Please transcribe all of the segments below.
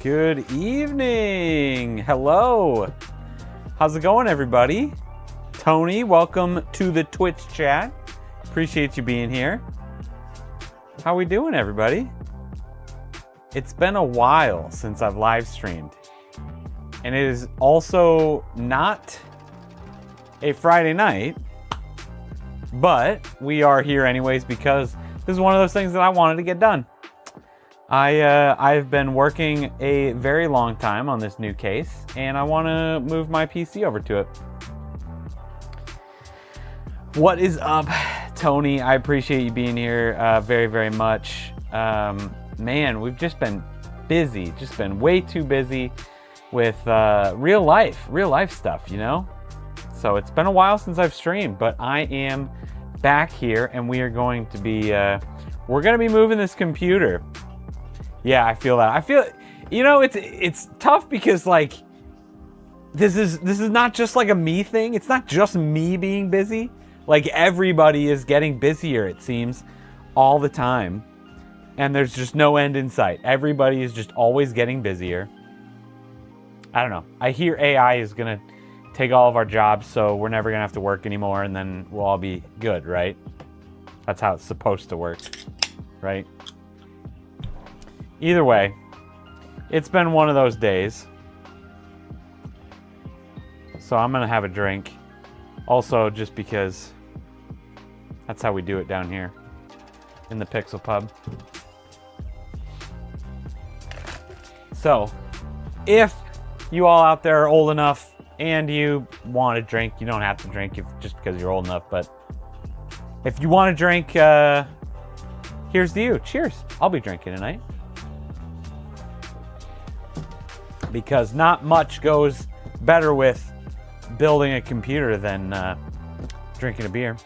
Good evening. Hello. How's it going, everybody? Tony, welcome to the Twitch chat. Appreciate you being here. How we doing, everybody? It's been a while since I've live streamed. And it is also not a Friday night, but we are here anyways because this is one of those things that I wanted to get done. I've been working a very long time on this new case, and I want to move my PC over to it. What is up, Tony? I appreciate you being here very, very much. Man, we've just been busy, just been way too busy with real life stuff, you know? So it's been a while since I've streamed, but I am back here, and we are going to be, we're going to be moving this computer. Yeah, I feel that. I feel, you know, it's tough because like this is not just like a me thing. It's not just me being busy. Like everybody is getting busier, it seems, all the time. And there's just no end in sight. Everybody is just always getting busier. I don't know. I hear AI is going to take all of our jobs, so we're never going to have to work anymore, and then we'll all be good, right? That's how it's supposed to work, right? Either way, it's been one of those days. So I'm going to have a drink. Also, just because that's how we do it down here in the Pixel Pub. So, if you all out there are old enough and you want to drink, you don't have to drink just because you're old enough, but if you want to drink, here's to you. Cheers. I'll be drinking tonight. Because not much goes better with building a computer than drinking a beer.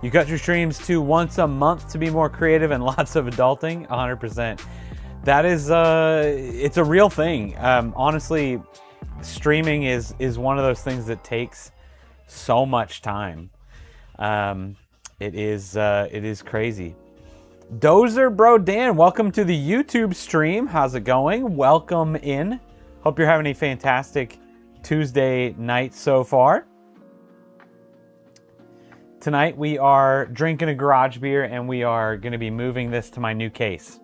You cut your streams to once a month to be more creative and lots of adulting. 100%. That is, it's a real thing. Honestly, streaming is one of those things that takes so much time. It is crazy. Dozer Bro Dan, welcome to the YouTube stream. How's it going? Welcome in. Hope you're having a fantastic Tuesday night so far. Tonight we are drinking a garage beer and we are going to be moving this to my new case.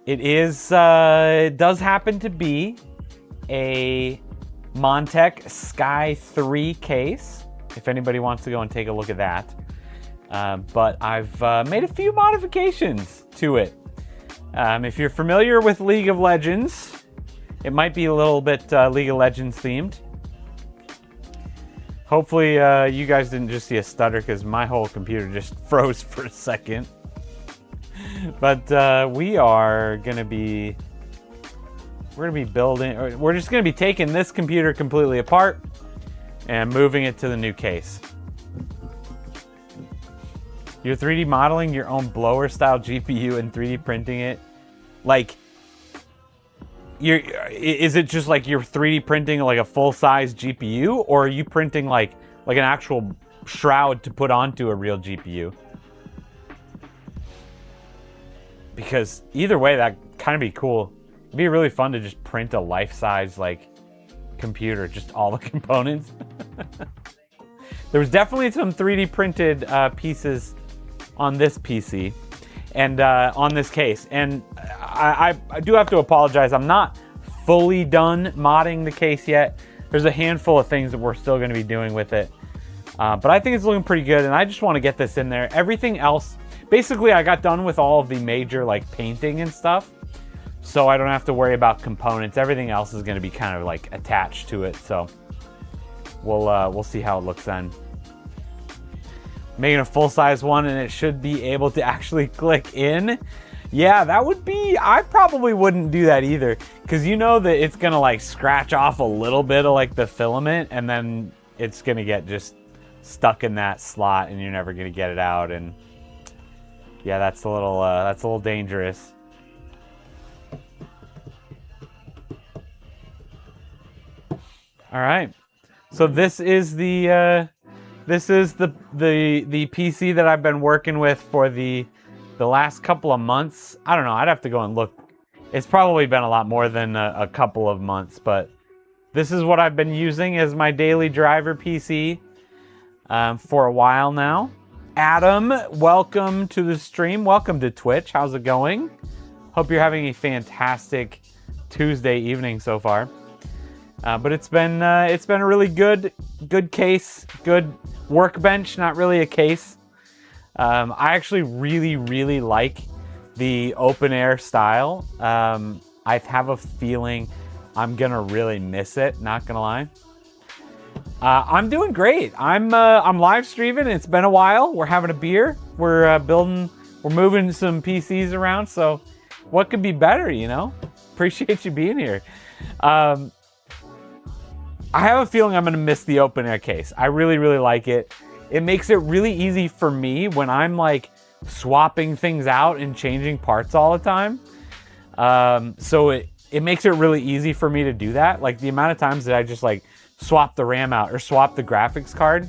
It does happen to be a Montech Sky 3 case, if anybody wants to go and take a look at that. But I've made a few modifications to it. If you're familiar with League of Legends, it might be a little bit League of Legends themed. Hopefully you guys didn't just see a stutter because my whole computer just froze for a second. But we're gonna be building, or we're just gonna be taking this computer completely apart and moving it to the new case. You're 3D modeling your own blower style GPU and 3D printing it. Like, is it just like you're 3D printing like a full size GPU, or are you printing like an actual shroud to put onto a real GPU? Because either way, that kind of be cool. It'd be really fun to just print a life-size like computer, just all the components. There was definitely some 3D printed pieces on this PC and on this case, and I do have to apologize. I'm not fully done modding the case yet. There's a handful of things that we're still going to be doing with it, but I think it's looking pretty good, and I just want to get this in there. Everything else, basically I got done with all of the major like painting and stuff, so I don't have to worry about components. Everything else is going to be kind of like attached to it, so we'll see how it looks then. Making a full-size one, and it should be able to actually click in. Yeah, that would be, I probably wouldn't do that either, because you know that it's gonna like scratch off a little bit of like the filament, and then it's gonna get just stuck in that slot and you're never gonna get it out. And yeah, that's a little dangerous. All right, so this is the PC that I've been working with for the last couple of months. I don't know, I'd have to go and look It's probably been a lot more than a couple of months, but this is what I've been using as my daily driver PC for a while now. Adam, welcome to the stream. Welcome to Twitch. How's it going? Hope you're having a fantastic Tuesday evening so far. But it's been a really good case, good workbench. Not really a case. I actually really like the open air style. I have a feeling I'm gonna really miss it. Not gonna lie. I'm doing great. I'm live streaming. It's been a while. We're having a beer. We're moving some PCs around. So, what could be better? You know. Appreciate you being here. I have a feeling I'm gonna miss the open air case. I really like it. It makes it really easy for me when I'm like swapping things out and changing parts all the time. So it makes it really easy for me to do that. Like the amount of times that I just like swap the RAM out or swap the graphics card.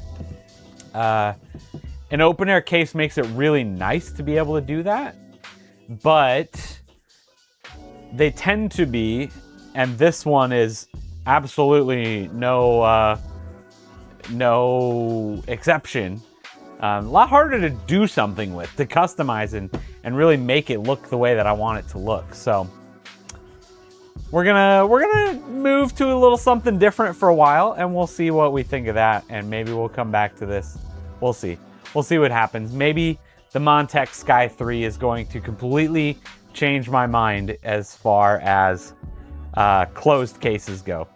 An open air case makes it really nice to be able to do that. But they tend to be, and this one is absolutely no exception. A lot harder to do something with, to customize and really make it look the way that I want it to look. So we're gonna move to a little something different for a while, and we'll see what we think of that, and maybe we'll come back to this. We'll see what happens. Maybe the Montech Sky 3 is going to completely change my mind as far as closed cases go.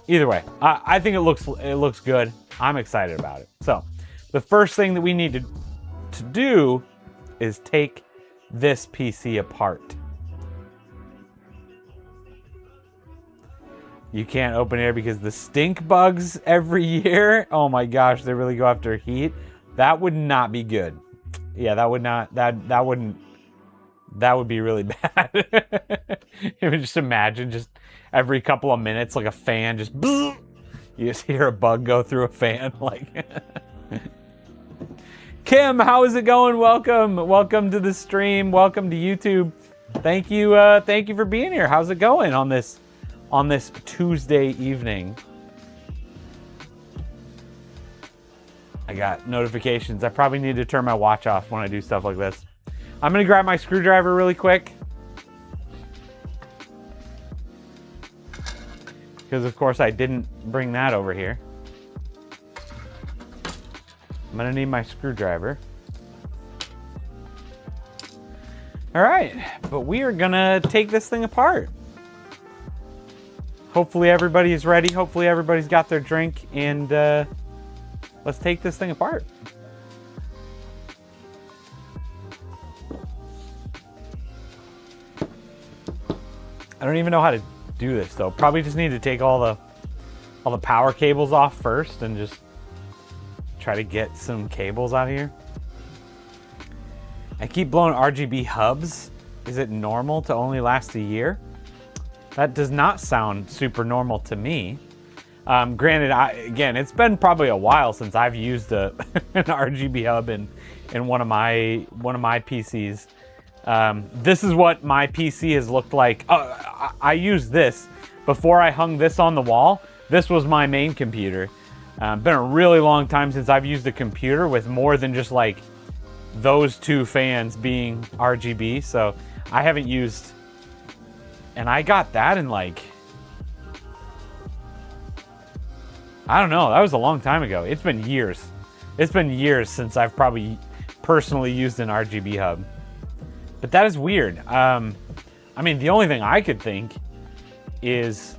Either way, I think it looks good. I'm excited about it. So the first thing that we need to do is take this PC apart. You can't open air because the stink bugs every year. Oh my gosh, they really go after heat. That would not be good. Yeah, that would be really bad. You would just imagine just every couple of minutes, like a fan just, you just hear a bug go through a fan. Like, Kim, how is it going? Welcome to the stream. Welcome to YouTube. Thank you for being here. How's it going on this Tuesday evening? I got notifications. I probably need to turn my watch off when I do stuff like this. I'm gonna grab my screwdriver really quick. Because of course I didn't bring that over here. I'm gonna need my screwdriver. All right, but we are gonna take this thing apart. Hopefully everybody is ready. Hopefully everybody's got their drink, and let's take this thing apart. I don't even know how to do this though. Probably just need to take all the power cables off first and just try to get some cables out of here. I keep blowing RGB hubs. Is it normal to only last a year? That does not sound super normal to me. Granted, again, it's been probably a while since I've used an RGB hub in one of my PCs. This is what my PC has looked like. I used this before I hung this on the wall. This was my main computer. Been a really long time since I've used a computer with more than just like those two fans being RGB. So I haven't used, and I got that in like, I don't know, that was a long time ago. It's been years. It's been years since I've probably personally used an RGB hub. But that is weird. I mean, the only thing I could think is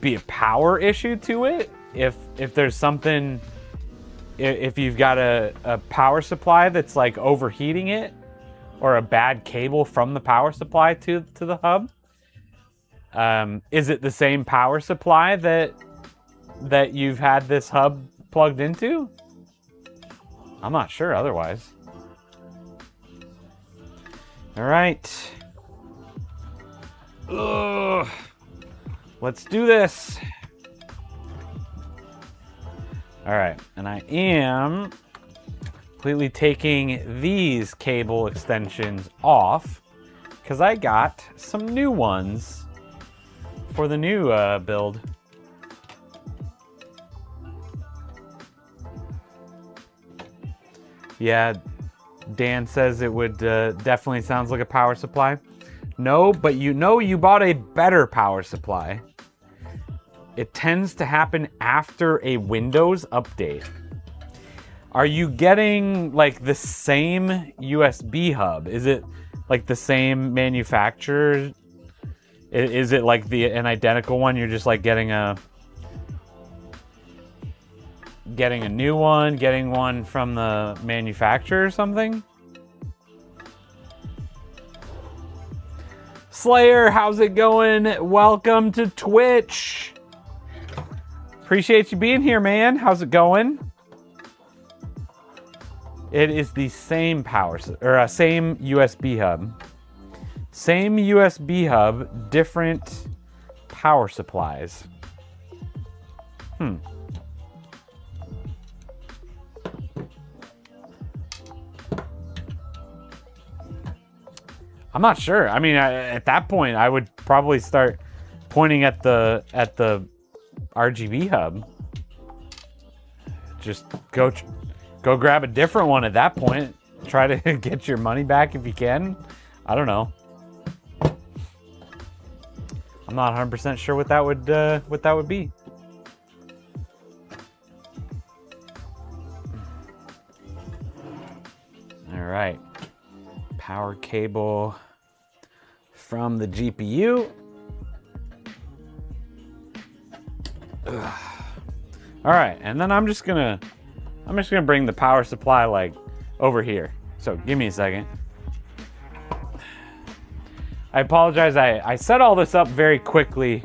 be a power issue to it. If there's something, if you've got a power supply that's like overheating it, or a bad cable from the power supply to the hub. Is it the same power supply that you've had this hub plugged into? I'm not sure otherwise. All right. Ugh. Let's do this. All right, and I am completely taking these cable extensions off because I got some new ones for the new build. Yeah, Dan says it would definitely sounds like a power supply. No, but you know you bought a better power supply. It tends to happen after a Windows update. Are you getting like the same USB hub? Is it like the same manufacturer? Is it like an identical one? You're just like getting a new one, getting one from the manufacturer or something? Slayer, how's it going? Welcome to Twitch. Appreciate you being here, man. How's it going? It is the same same USB hub. Same USB hub, different power supplies. I'm not sure. I mean, at that point, I would probably start pointing at the RGB hub. Just go grab a different one at that point. Try to get your money back if you can. I don't know. I'm not 100% sure what that would be. All right. Power cable from the GPU. Ugh. All right, and then I'm just gonna bring the power supply like over here. So give me a second. I apologize. I set all this up very quickly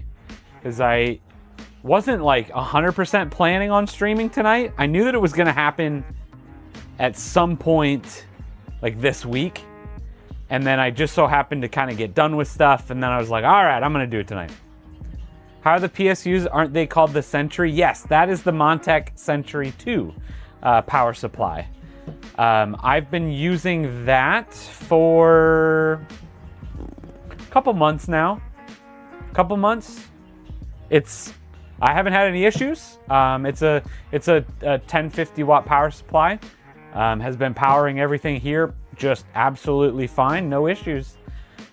because I wasn't like 100% planning on streaming tonight. I knew that it was gonna happen at some point like this week. And then I just so happened to kind of get done with stuff. And then I was like, all right, I'm going to do it tonight. How are the PSUs? Aren't they called the Century? Yes, that is the Montech Century 2 power supply. I've been using that for a couple months now. I haven't had any issues. It's a 1050 watt power supply. Has been powering everything here just absolutely fine. No issues.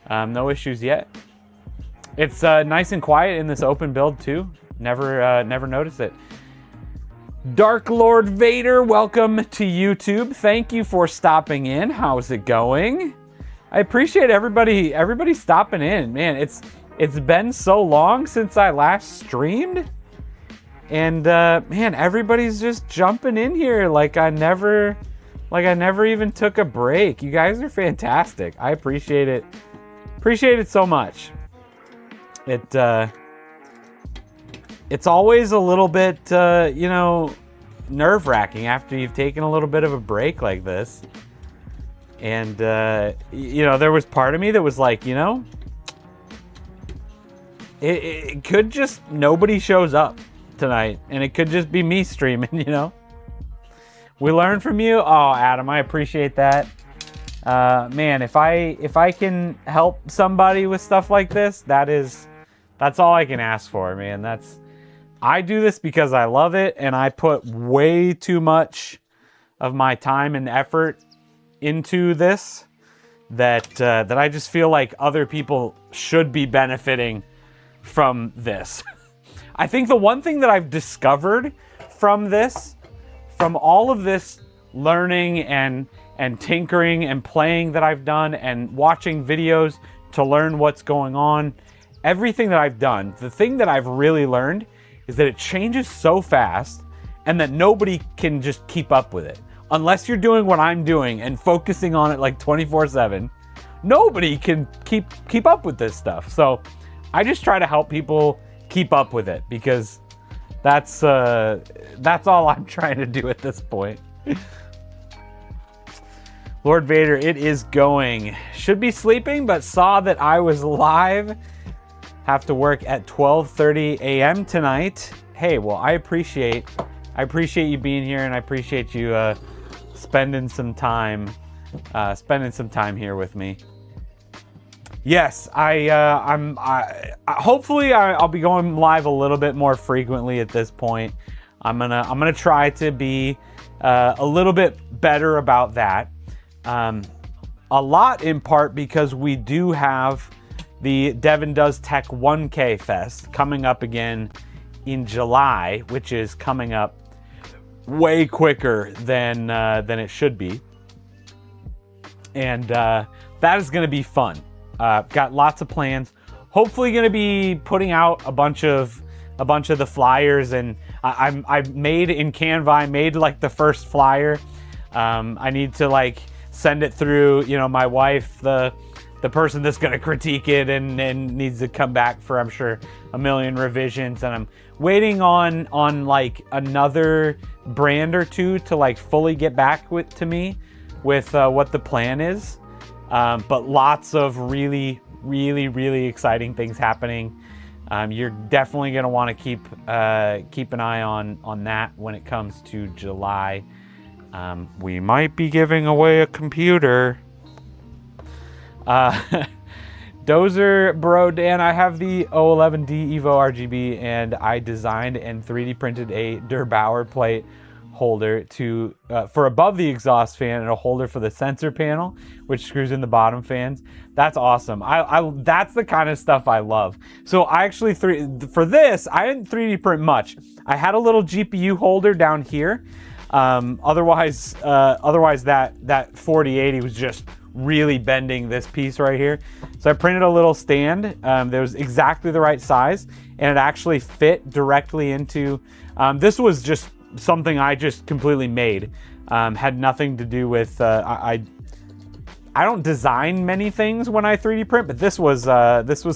No issues yet. It's nice and quiet in this open build too. Never noticed it. Dark Lord Vader, welcome to YouTube. Thank you for stopping in. How's it going? I appreciate everybody stopping in. Man, it's been so long since I last streamed. And man, everybody's just jumping in here like I never even took a break. You guys are fantastic. I appreciate it. Appreciate it so much. It's always a little bit, nerve-wracking after you've taken a little bit of a break like this. And, there was part of me that was like, it could just, nobody shows up tonight. And it could just be me streaming, We learn from you. Oh, Adam, I appreciate that. Man, if I can help somebody with stuff like this, that's all I can ask for, man. I do this because I love it, and I put way too much of my time and effort into this that I just feel like other people should be benefiting from this. I think the one thing that I've discovered from all of this learning and tinkering and playing that I've done and watching videos to learn what's going on, everything that I've done, the thing that I've really learned is that it changes so fast and that nobody can just keep up with it. Unless you're doing what I'm doing and focusing on it like 24/7, nobody can keep up with this stuff. So I just try to help people keep up with it because that's all I'm trying to do at this point. Lord Vader, it is going. Should be sleeping, but saw that I was live. Have to work at 12:30 a.m. tonight. Hey, well, I appreciate you being here, and I appreciate you spending some time here with me. Yes, hopefully I'll be going live a little bit more frequently at this point. I'm gonna try to be a little bit better about that. A lot in part because we do have the Devin Does Tech 1K Fest coming up again in July, which is coming up way quicker than it should be, and that is going to be fun. Got lots of plans. Hopefully, going to be putting out a bunch of the flyers, and I made in Canva. I made like the first flyer. I need to like send it through, my wife, the person that's going to critique it and needs to come back for, I'm sure, a million revisions. And I'm waiting on like another brand or two to like fully get back to me with what the plan is. But lots of really, really, really exciting things happening. You're definitely going to want to keep an eye on that when it comes to July. We might be giving away a computer. Dozer Bro Dan, I have the O11D Evo RGB, and I designed and 3D printed a Der Bauer plate holder for above the exhaust fan and a holder for the sensor panel, which screws in the bottom fans. That's awesome. That's the kind of stuff I love. So I actually for this I didn't 3D print much. I had a little GPU holder down here. Otherwise that 4080 was just really bending this piece right here. So I printed a little stand that was exactly the right size, and it actually fit directly into. This was just something I just completely made. Had nothing to do with. I don't design many things when I 3D print, but this was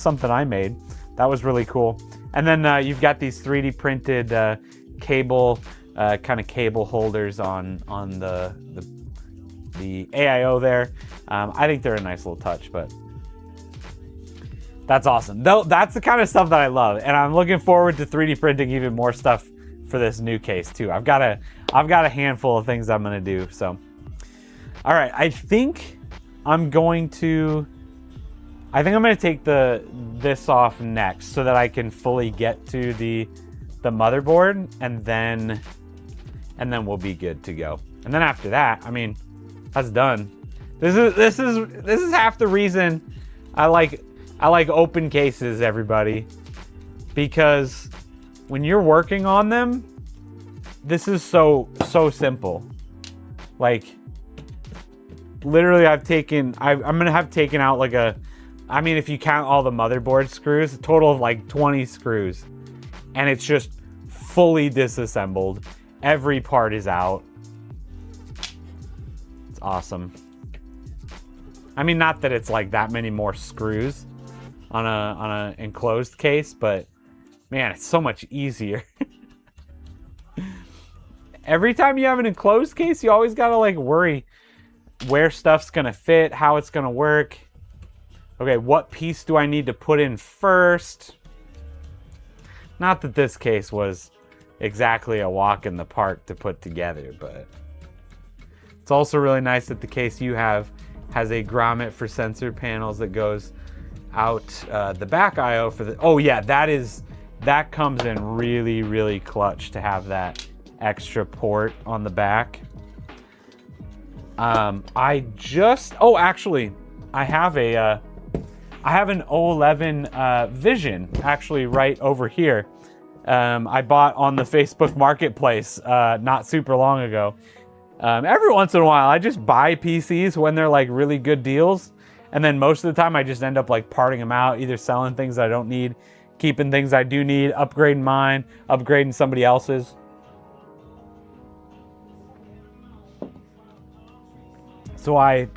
something I made. That was really cool. And then you've got these 3D printed cable. Kind of cable holders on the AIO there. I think they're a nice little touch, but that's awesome. Though that's the kind of stuff that I love, and I'm looking forward to 3D printing even more stuff for this new case too. I've got a handful of things I'm gonna do. So, all right, I think I'm gonna take this off next so that I can fully get to the motherboard, and then we'll be good to go. And then after that, I mean, that's done. This is half the reason I like open cases, everybody, because when you're working on them, this is so simple. Like, literally, I'm gonna have taken out like if you count all the motherboard screws, a total of like 20 screws, and it's just fully disassembled. Every part is out. It's awesome. I mean, not that it's like that many more screws on a enclosed case, but man, it's so much easier. Every time you have an enclosed case, you always gotta like worry where stuff's gonna fit, how it's gonna work. Okay, what piece do I need to put in first? Not that this case was exactly a walk in the park to put together, but it's also really nice that the case you have has a grommet for sensor panels that goes out the back IO for the. Oh yeah, that comes in really, really clutch to have that extra port on the back. Actually, I have an O11 Vision actually right over here. I bought on the Facebook Marketplace not super long ago. Every once in a while, I just buy PCs when they're like really good deals, and then most of the time I just end up like parting them out, either selling things I don't need, keeping things I do need, upgrading mine, upgrading somebody else's. So I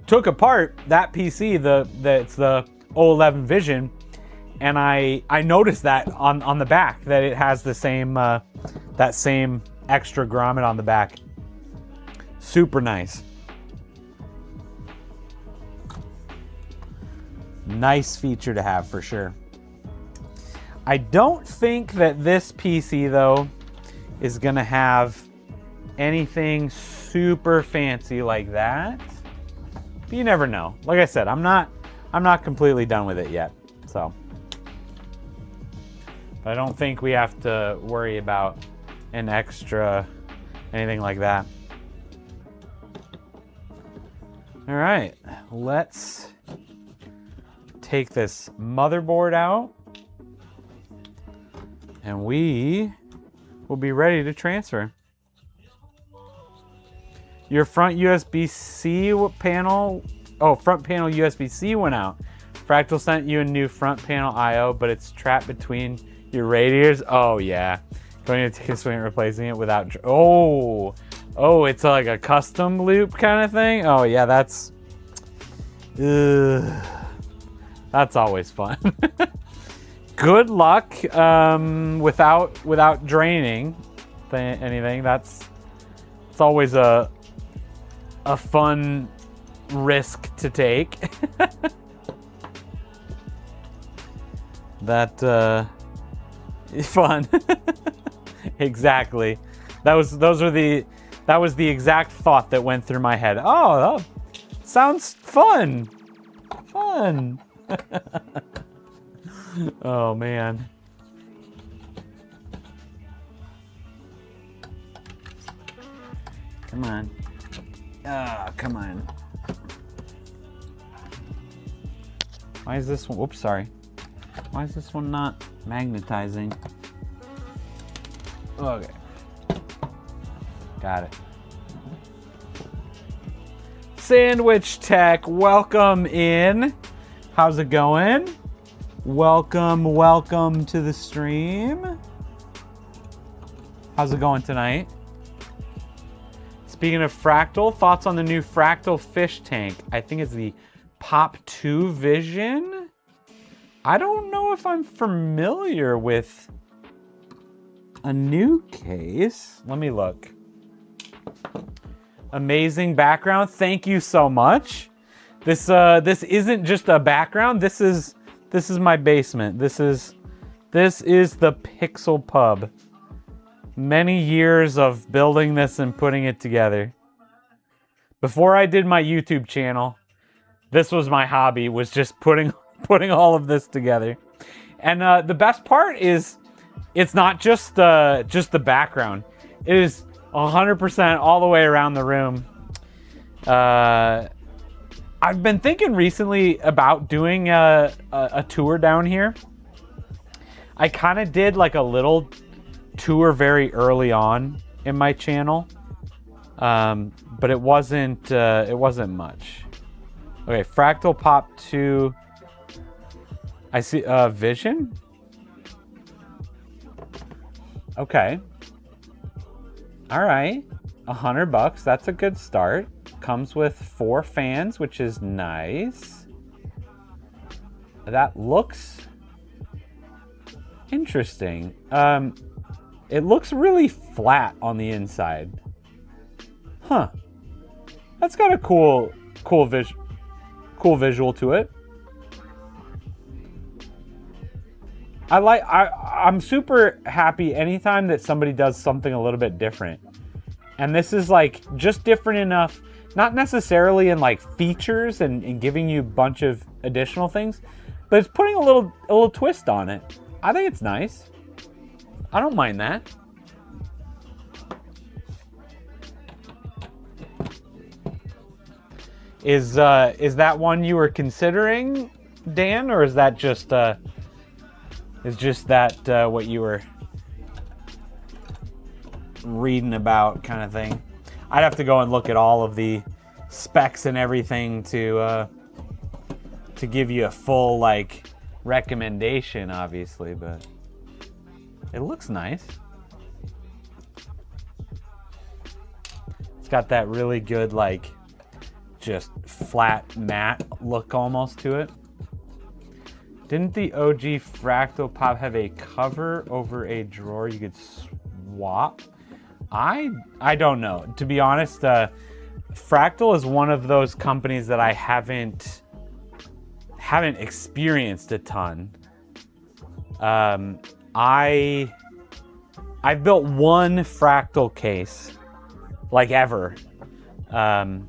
took apart that PC, it's the O11 Vision, and I noticed that on the back that it has the same that same extra grommet on the back. Super nice. Nice feature to have for sure. I don't think that this PC though is gonna have anything super fancy like that. But you never know. Like I said, I'm not completely done with it yet. So, but I don't think we have to worry about an extra anything like that. All right, let's take this motherboard out and we will be ready to transfer. Your front USB-C panel, front panel USB-C went out. Fractal sent you a new front panel I/O, but it's trapped between your radiators. Oh yeah, going to take a swing at replacing it without. It's like a custom loop kind of thing. Oh yeah, that's always fun. Good luck without draining anything. It's always a fun risk to take. That is fun. Exactly. That was the exact thought that went through my head. Oh, that sounds fun. Fun. Oh man. Come on. Come on. Why is this one? Whoops, sorry. Why is this one not magnetizing? Okay. Got it. Sandwich Tech, welcome in. How's it going? Welcome to the stream. How's it going tonight? Speaking of Fractal, thoughts on the new Fractal fish tank? I think it's the Pop 2 Vision. I don't know if I'm familiar with a new case. Let me look. Amazing background. Thank you so much. This isn't just a background. This is my basement. This is the Pixel Pub. Many years of building this and putting it together. Before I did my YouTube channel, this was my hobby, was just putting all of this together. And the best part is it's not just the background. It is 100% all the way around the room. I've been thinking recently about doing a tour down here. I kind of did like a little tour very early on in my channel, but it wasn't much. Okay, Fractal Pop 2. I see Vision. Okay. All right, $100. That's a good start. Comes with 4 fans, which is nice. That looks interesting. It looks really flat on the inside. Huh. That's got a cool visual to it. I'm super happy anytime that somebody does something a little bit different. And this is like just different enough, not necessarily in like features and giving you a bunch of additional things, but it's putting a little twist on it. I think it's nice. I don't mind that. Is that one you were considering, Dan, or is that just what you were reading about kind of thing? I'd have to go and look at all of the specs and everything to give you a full like recommendation, obviously, but it looks nice. It's got that really good like just flat matte look almost to it. Didn't the OG Fractal Pop have a cover over a drawer you could swap? I don't know. To be honest, Fractal is one of those companies that I haven't experienced a ton. I've built one Fractal case like ever. And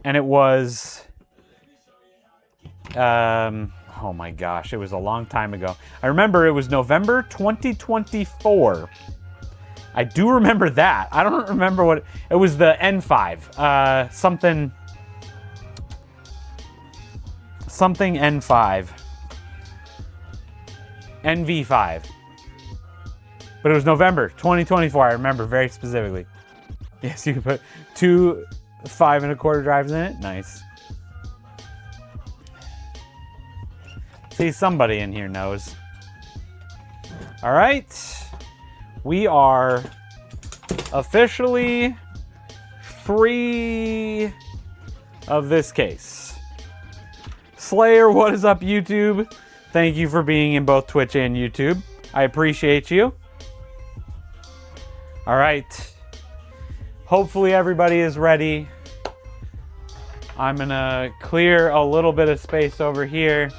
it was, oh my gosh, it was a long time ago. I remember it was November 2024. I do remember that. I don't remember what, it was the N5, something N5. NV5. But it was November 2024. I remember very specifically. Yes, you can put 2 5 1/4 drives in it. Nice. See, somebody in here knows. All right. We are officially free of this case. Slayer, what is up, YouTube? Thank you for being in both Twitch and YouTube. I appreciate you. All right. Hopefully everybody is ready. I'm gonna clear a little bit of space over here.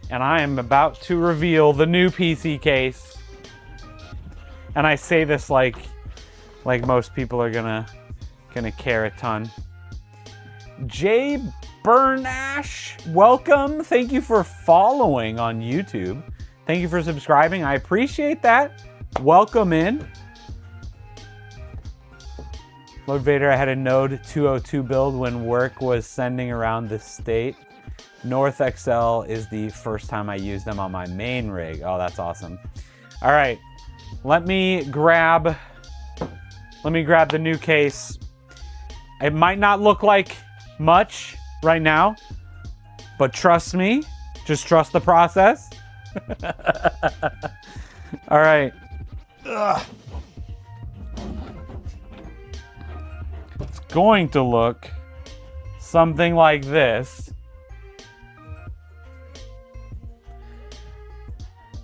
And I am about to reveal the new PC case. And I say this like most people are gonna care a ton. Jay Burnash, welcome. Thank you for following on YouTube. Thank you for subscribing. I appreciate that. Welcome in. Lord Vader, I had a Node 202 build when work was sending around the state. North XL is the first time I used them on my main rig. Oh, that's awesome. All right, let me grab the new case. It might not look like much right now, but trust me, just trust the process. All right. Ugh. It's going to look something like this.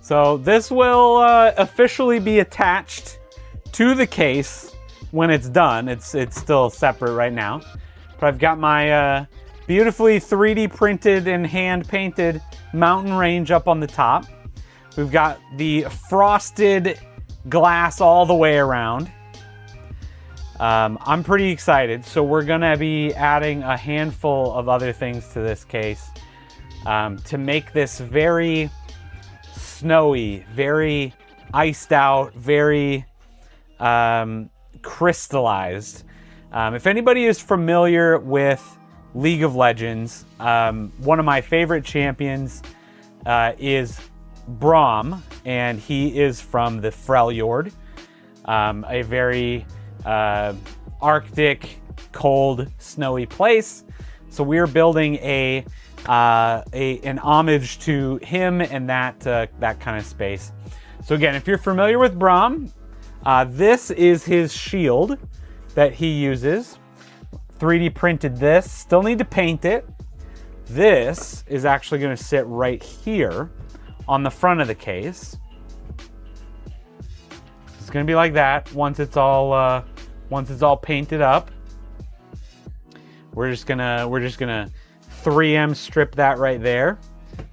So this will officially be attached to the case when it's done. It's still separate right now. But I've got my beautifully 3D printed and hand painted mountain range up on the top. We've got the frosted glass all the way around. I'm pretty excited. So we're gonna be adding a handful of other things to this case to make this very snowy, very iced out, very crystallized. If anybody is familiar with League of Legends, one of my favorite champions is Braum, and he is from the Freljord, a very Arctic, cold, snowy place. So we're building an homage to him and that kind of space. So again, if you're familiar with Braum, this is his shield that he uses. 3D printed this. Still need to paint it. This is actually going to sit right here on the front of the case. It's going to be like that once it's all painted up. We're just gonna 3M strip that right there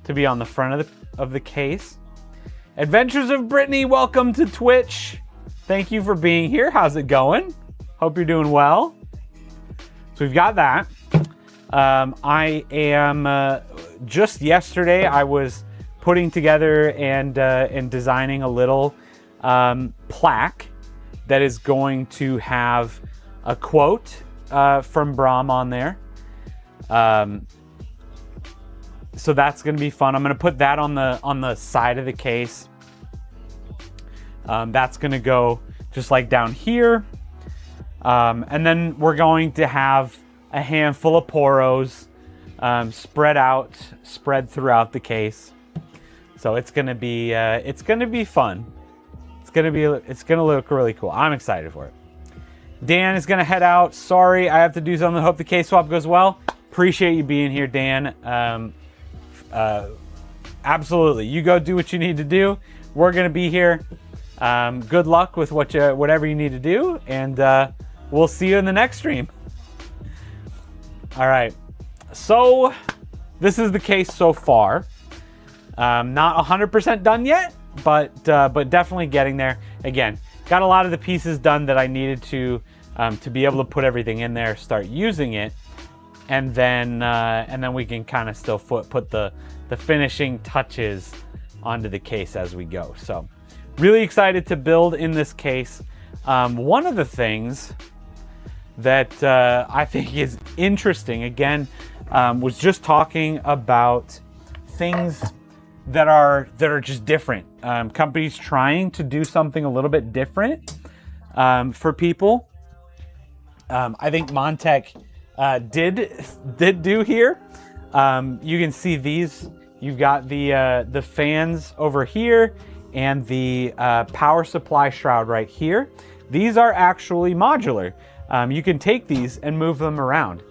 to be on the front of the case. Adventures of Brittany, welcome to Twitch. Thank you for being here. How's it going? Hope you're doing well. So we've got that. I am just yesterday I was putting together and designing a little plaque that is going to have a quote from Braum on there. So that's going to be fun. I'm going to put that on the side of the case. That's going to go just like down here. And then we're going to have a handful of poros spread throughout the case. So it's going to be fun. It's going to look really cool. I'm excited for it. Dan is going to head out. Sorry, I have to do something. Hope the case swap goes well. Appreciate you being here, Dan. Absolutely. You go do what you need to do. We're going to be here. Good luck with whatever you need to do, and we'll see you in the next stream. All right. So this is the case so far. Not 100% done yet, but definitely getting there. Again, got a lot of the pieces done that I needed to be able to put everything in there, start using it, and then we can kind of still put the finishing touches onto the case as we go. So really excited to build in this case. One of the things that I think is interesting, again, was just talking about things that are just different. Companies trying to do something a little bit different for people. I think Montech did do here. You can see these. You've got the fans over here and the power supply shroud right here. These are actually modular. You can take these and move them around,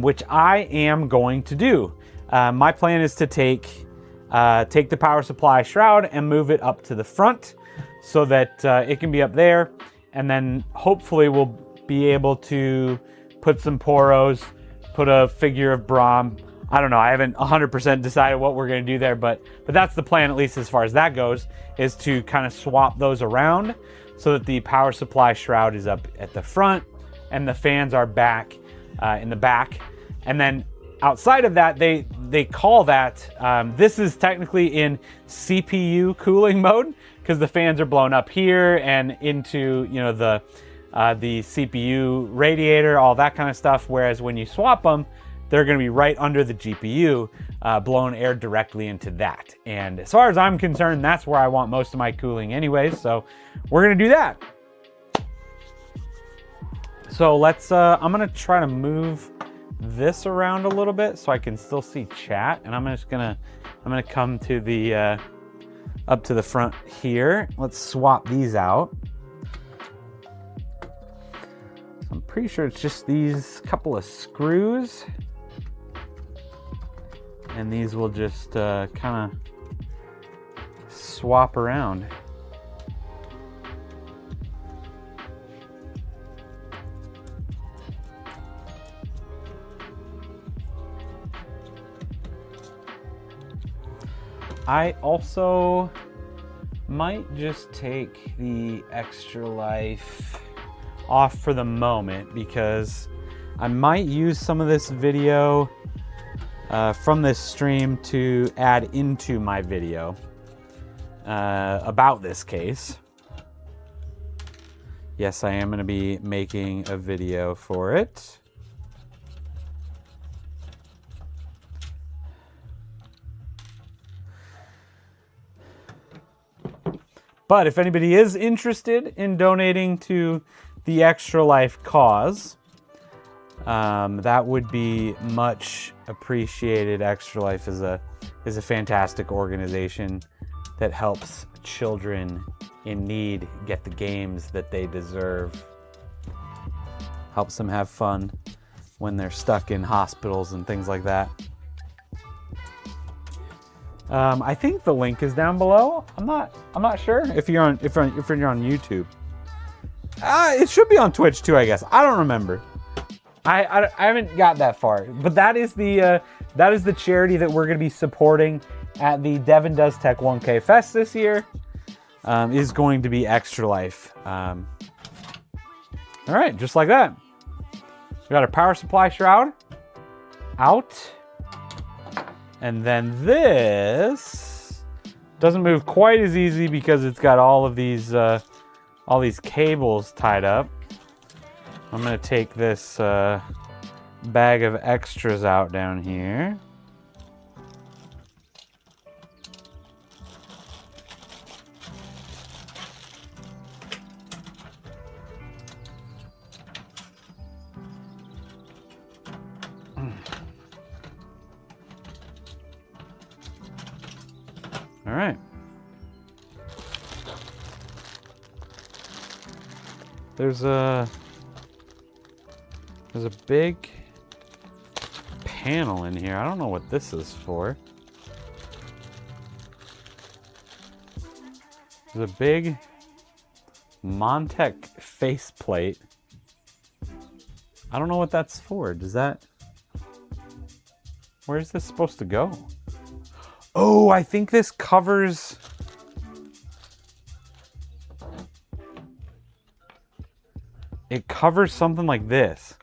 which I am going to do. My plan is to take the power supply shroud and move it up to the front so that it can be up there, and then hopefully we'll be able to put some poros, put a figure of Braum. I don't know, I haven't 100% decided what we're going to do there, but that's the plan, at least as far as that goes, is to kind of swap those around so that the power supply shroud is up at the front and the fans are back in the back. And then outside of that, they call that, this is technically in CPU cooling mode, because the fans are blown up here and into, you know, the CPU radiator, all that kind of stuff. Whereas when you swap them, they're going to be right under the GPU, blowing air directly into that. And as far as I'm concerned, that's where I want most of my cooling anyways. So we're going to do that. So let's, I'm going to try to move this around a little bit so I can still see chat. And I'm going to come to the, up to the front here. Let's swap these out. I'm pretty sure it's just these couple of screws. And these will just kind of swap around. I also might just take the Extra Life off for the moment, because I might use some of this video from this stream to add into my video about this case. Yes, I am going to be making a video for it. But if anybody is interested in donating to the Extra Life cause, that would be much appreciated. Extra Life is a fantastic organization that helps children in need get the games that they deserve. Helps them have fun when they're stuck in hospitals and things like that. I think the link is down below. I'm not sure if you're on YouTube. It should be on Twitch too, I guess. I don't remember. I haven't got that far. But that is the charity that we're going to be supporting at the Devin Does Tech 1K Fest this year. Is going to be Extra Life. All right, just like that. We got our power supply shroud out. And then this doesn't move quite as easy because it's got all these cables tied up. I'm gonna take this bag of extras out down here. All right. There's a big panel in here. I don't know what this is for. There's a big Montech faceplate. I don't know what that's for. Where's this supposed to go? Oh, I think this covers... it covers something like this.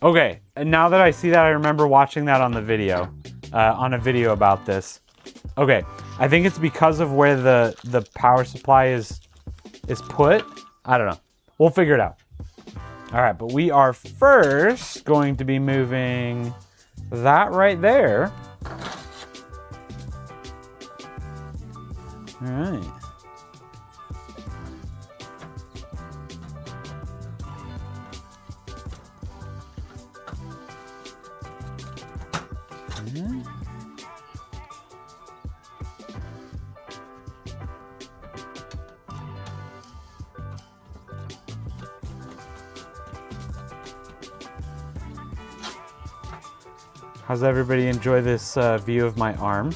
Okay, and now that I see that, I remember watching that on the video, on a video about this. Okay, I think it's because of where the power supply is put. I don't know. We'll figure it out. All right, but we are first going to be moving that right there. All right. How's everybody enjoy this view of my arm?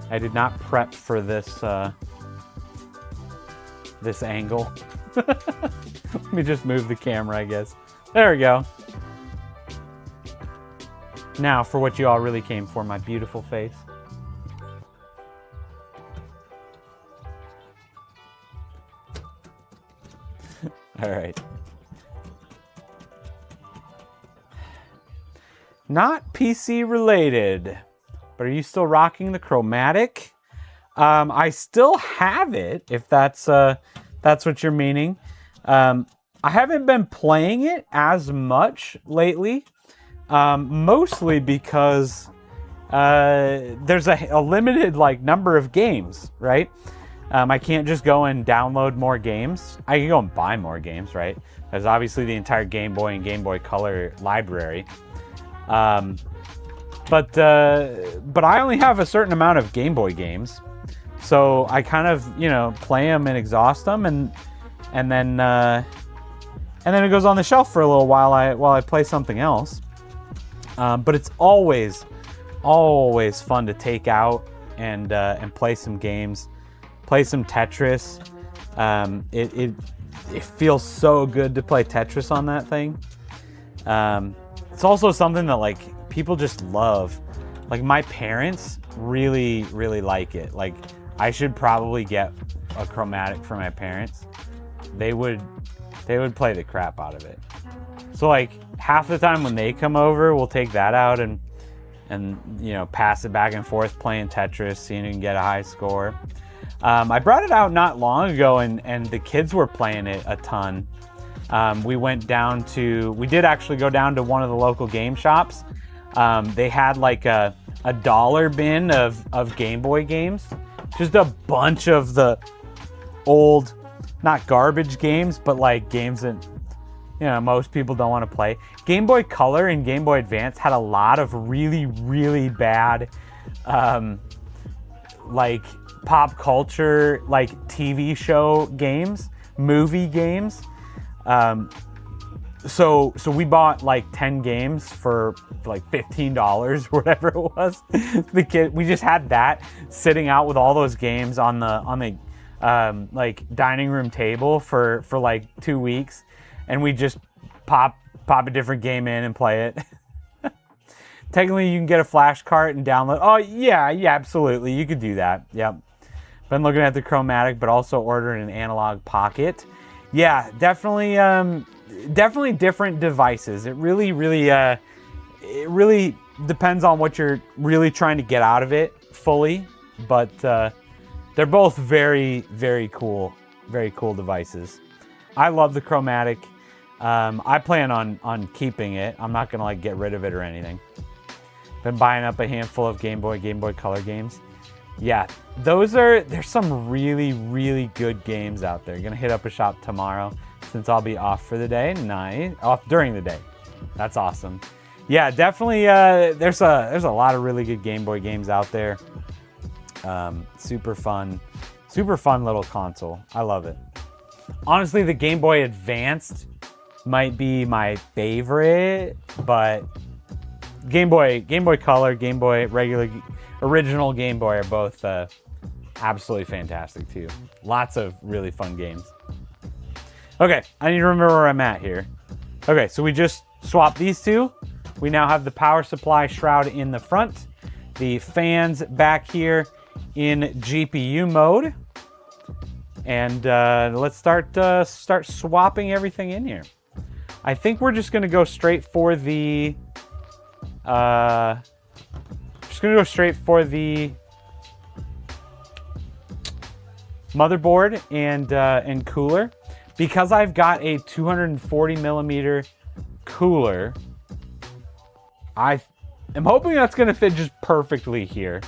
I did not prep for this this angle. Let me just move the camera, I guess. There we go. Now for what you all really came for, my beautiful face. All right. Not PC related, but are you still rocking the chromatic? I still have it, if that's what you're meaning. I haven't been playing it as much lately, mostly because there's a limited number of games, right? I can't just go and download more games. I can go and buy more games, right? There's obviously the entire Game Boy and Game Boy Color library. But I only have a certain amount of Game Boy games, so I kind of, play them and exhaust them, and then it goes on the shelf for a little while I play something else. But it's always fun to take out and play some games, play some Tetris. It feels so good to play Tetris on that thing. It's also something that people just love. My parents really like it. I should probably get a chromatic for my parents. They would play the crap out of it. So half the time when they come over, we'll take that out and pass it back and forth playing Tetris, seeing who can get a high score. I brought it out not long ago and the kids were playing it a ton. We did actually go down to one of the local game shops. They had a dollar bin of Game Boy games. Just a bunch of the old, not garbage games, but games that, most people don't want to play. Game Boy Color and Game Boy Advance had a lot of really bad, pop culture, TV show games, movie games. So we bought 10 games for $15 or whatever it was. We just had that sitting out with all those games on the dining room table for 2 weeks, and we just pop a different game in and play it. Technically, you can get a flash cart and download. Oh yeah, absolutely, you could do that. Yep. Been looking at the chromatic, but also ordering an analog pocket. Yeah, definitely different devices. It really depends on what you're really trying to get out of it fully, but they're both very cool devices. I love the chromatic. I plan on keeping it. I'm not gonna get rid of it or anything. Been buying up a handful of Game Boy Color games. Yeah, there's some really good games out there. Gonna hit up a shop tomorrow since I'll be off for the day. Nice. Off during the day. That's awesome. Yeah, definitely there's a lot of really good Game Boy games out there. Super fun little console. I love it. Honestly, the Game Boy Advanced might be my favorite, but Game Boy Color, Game Boy regular, original Game Boy are both absolutely fantastic too. Lots of really fun games. Okay, I need to remember where I'm at here. Okay, so we just swapped these two. We now have the power supply shroud in the front, the fans back here, in GPU mode. And let's start swapping everything in here. I think we're just gonna go straight for the motherboard and cooler. Because I've got a 240 millimeter cooler, I am hoping that's gonna fit just perfectly here.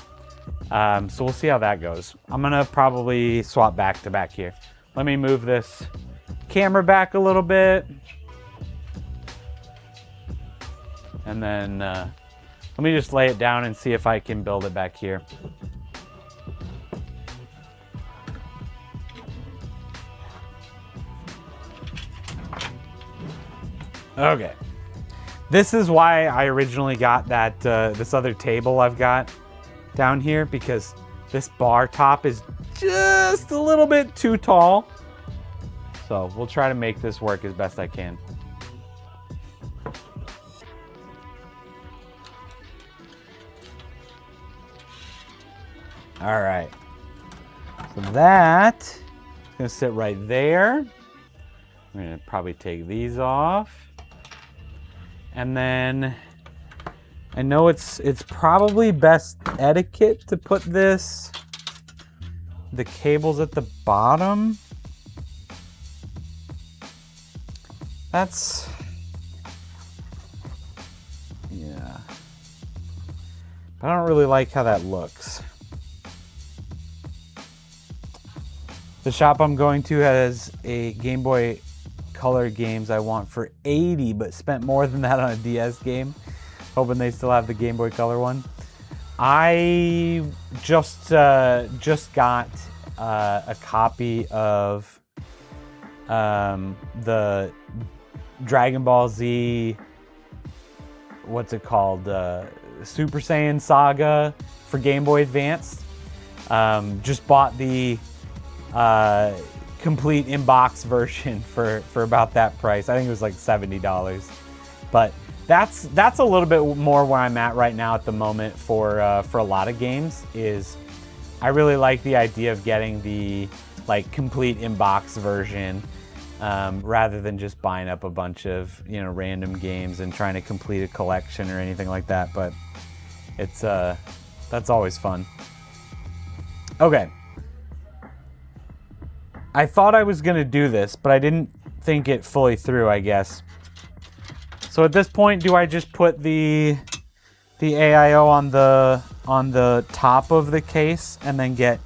So we'll see how that goes. I'm gonna probably swap back to back here. Let me move this camera back a little bit. And then let me just lay it down and see if I can build it back here. Okay. This is why I originally got that this other table I've got down here, because this bar top is just a little bit too tall. So we'll try to make this work as best I can. All right. So that is gonna sit right there. I'm gonna probably take these off. And then I know it's probably best etiquette to put the cables at the bottom. Yeah. But I don't really like how that looks. The shop I'm going to has a Game Boy Color games I want for $80, but spent more than that on a DS game. Hoping they still have the Game Boy Color one. I just got a copy of the Dragon Ball Z, what's it called? Super Saiyan Saga for Game Boy Advance. Just bought the complete in-box version for about that price. I think it was like $70. But that's a little bit more where I'm at right now at the moment for a lot of games. Is I really like the idea of getting the like complete in-box version rather than just buying up a bunch of random games and trying to complete a collection or anything like that. But it's that's always fun. Okay. I thought I was gonna do this, but I didn't think it fully through, I guess. So at this point, do I just put the AIO on the top of the case and then get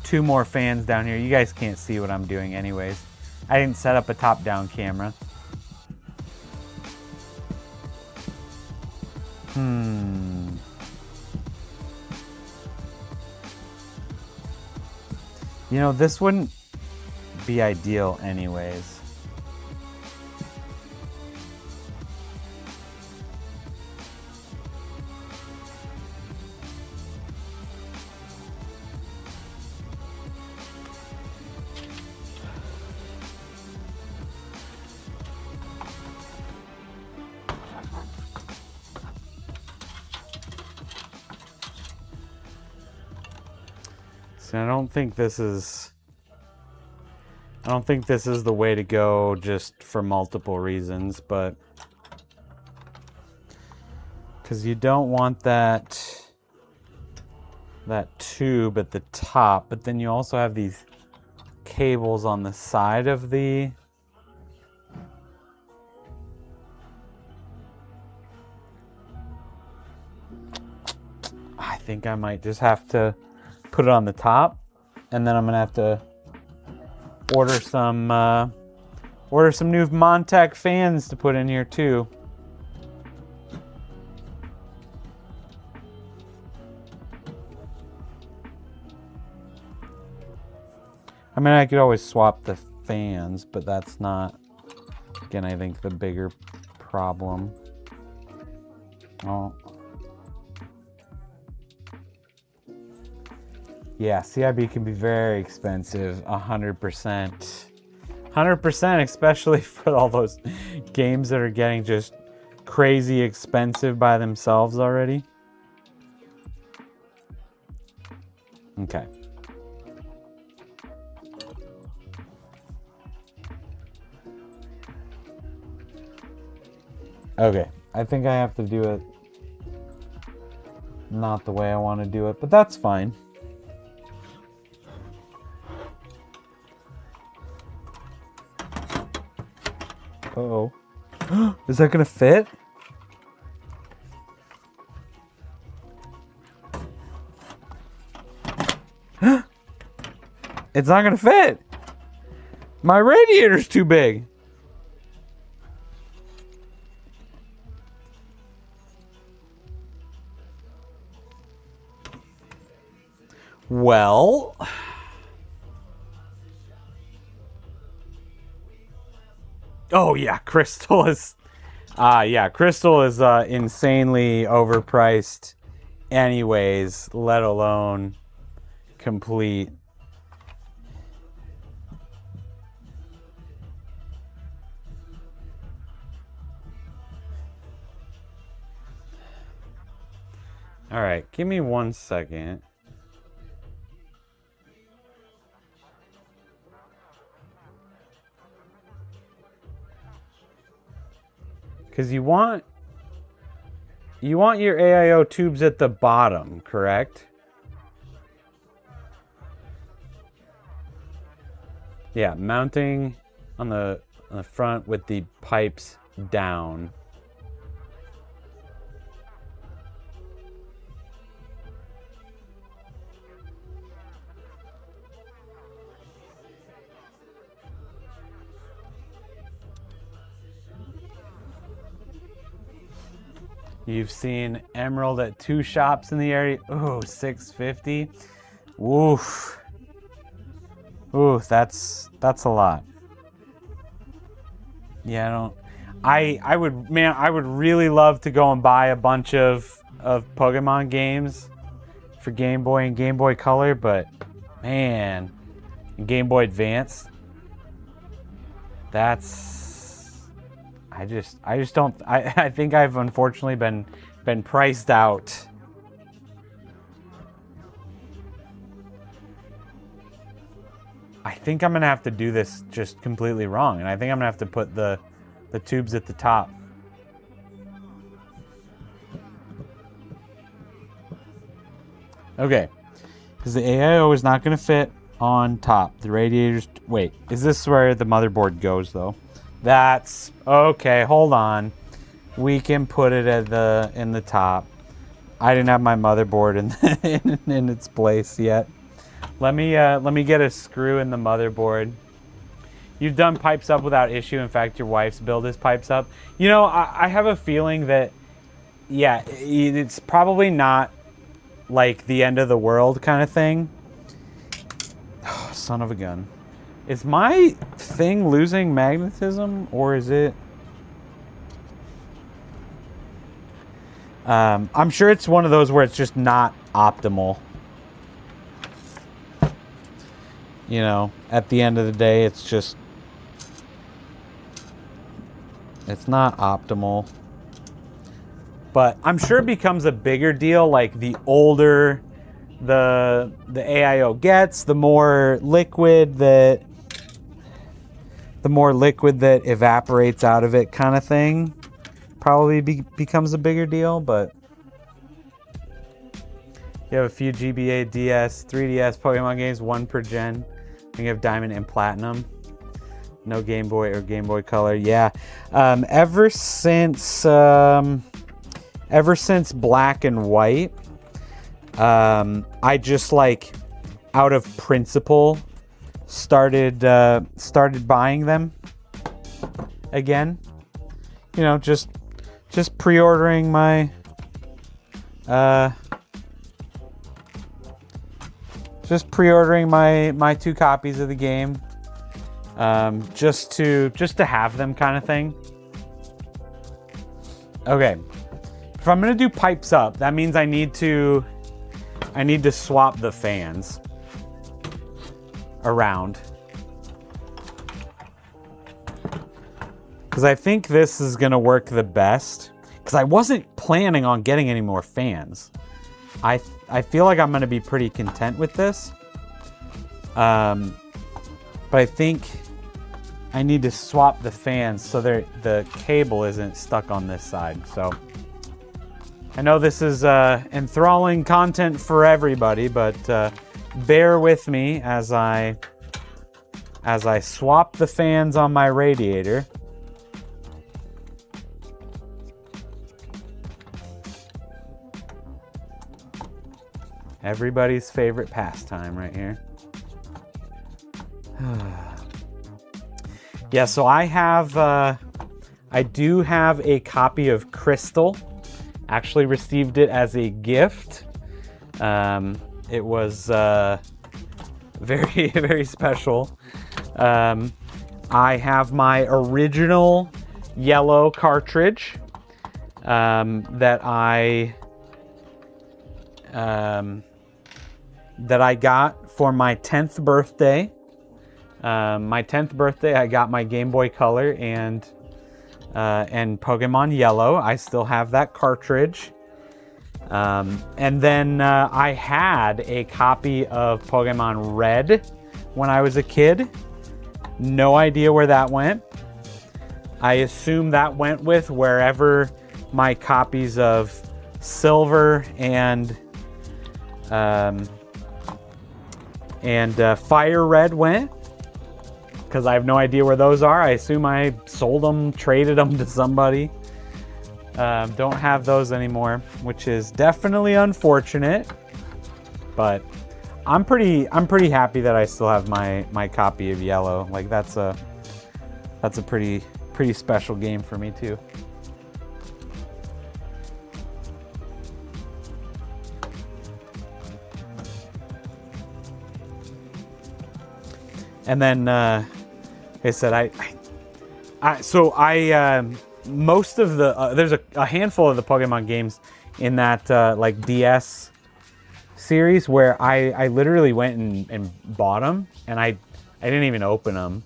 2 more fans down here? You guys can't see what I'm doing anyways. I didn't set up a top-down camera. This wouldn't be ideal anyways. So I don't think this is the way to go, just for multiple reasons, but because you don't want that tube at the top, but then you also have these cables on the side of the I think I might just have to put it on the top, and then I'm gonna have to order some new Montech fans to put in here too. I mean, I could always swap the fans, but that's not, again, I think the bigger problem. Oh. Yeah, CIB can be very expensive, 100%. 100%, especially for all those games that are getting just crazy expensive by themselves already. Okay. Okay, I think I have to do it not the way I want to do it, but that's fine. Uh-oh. Is that gonna fit? It's not gonna fit. My radiator's too big. Well, oh yeah, Crystal is insanely overpriced anyways, let alone complete. All right, give me 1 second. Because you want your AIO tubes at the bottom, correct? Yeah, mounting on the front with the pipes down. You've seen Emerald at 2 shops in the area. Ooh, $650. Oof. Ooh, that's a lot. Yeah, I would really love to go and buy a bunch of Pokemon games for Game Boy and Game Boy Color, but man, and Game Boy Advance. I just don't. I think I've unfortunately been priced out. I think I'm gonna have to do this just completely wrong, and I think I'm gonna have to put the tubes at the top. Okay, because the AIO is not gonna fit on top. The radiators. Wait, is this where the motherboard goes though? That's okay. Hold on, we can put it at in the top. I didn't have my motherboard in its place yet. Let me get a screw in the motherboard. You've done pipes up without issue. In fact, your wife's build is pipes up. You know, I have a feeling that, yeah, it's probably not like the end of the world kind of thing. Oh, son of a gun. Is my thing losing magnetism, or is it? I'm sure it's one of those where it's just not optimal. You know, at the end of the day, it's not optimal. But I'm sure it becomes a bigger deal, like the older the AIO gets, the more liquid that evaporates out of it, kind of thing. Probably becomes a bigger deal, but you have a few GBA, DS, 3DS Pokemon games, 1 per gen. I think you have Diamond and Platinum. No Game Boy or Game Boy Color. Yeah, ever since Black and White, I just, like, out of principle started buying them again. You know, just pre-ordering my my 2 copies of the game, just to have them, kind of thing. Okay, if I'm gonna do pipes up, that means I need to swap the fans around, because I think this is gonna work the best, because I wasn't planning on getting any more fans. I feel like I'm going to be pretty content with this. But I think I need to swap the fans so the cable isn't stuck on this side. So I know this is enthralling content for everybody, but bear with me as I swap the fans on my radiator. Everybody's favorite pastime right here. Yeah, so I do have a copy of Crystal. Actually received it as a gift. It was very, very special. I have my original yellow cartridge that I got for my 10th birthday. My 10th birthday, I got my Game Boy Color and Pokemon Yellow. I still have that cartridge. And then I had a copy of Pokemon Red when I was a kid. No idea where that went. I assume that went with wherever my copies of Silver and Fire Red went, because I have no idea where those are. I assume I sold them, traded them to somebody. Don't have those anymore, which is definitely unfortunate. But I'm pretty happy that I still have my copy of Yellow. Like that's a pretty special game for me too. And then, like I said, most of the there's a handful of the Pokemon games in that like DS series where I literally went and bought them, and I didn't even open them.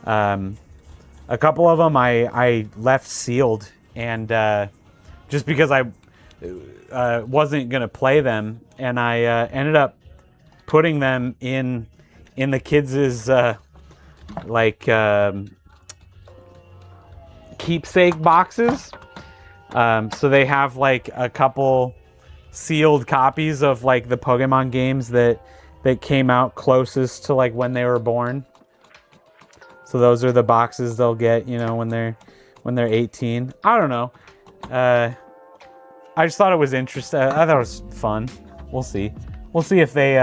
A couple of them I left sealed, and just because I wasn't gonna play them, and I ended up putting them in the kids' keepsake boxes. So they have like a couple sealed copies of like the Pokemon games that came out closest to like when they were born. So those are the boxes they'll get, you know, when they're 18. I don't know. I just thought it was interesting. I thought it was fun. We'll see. We'll see if they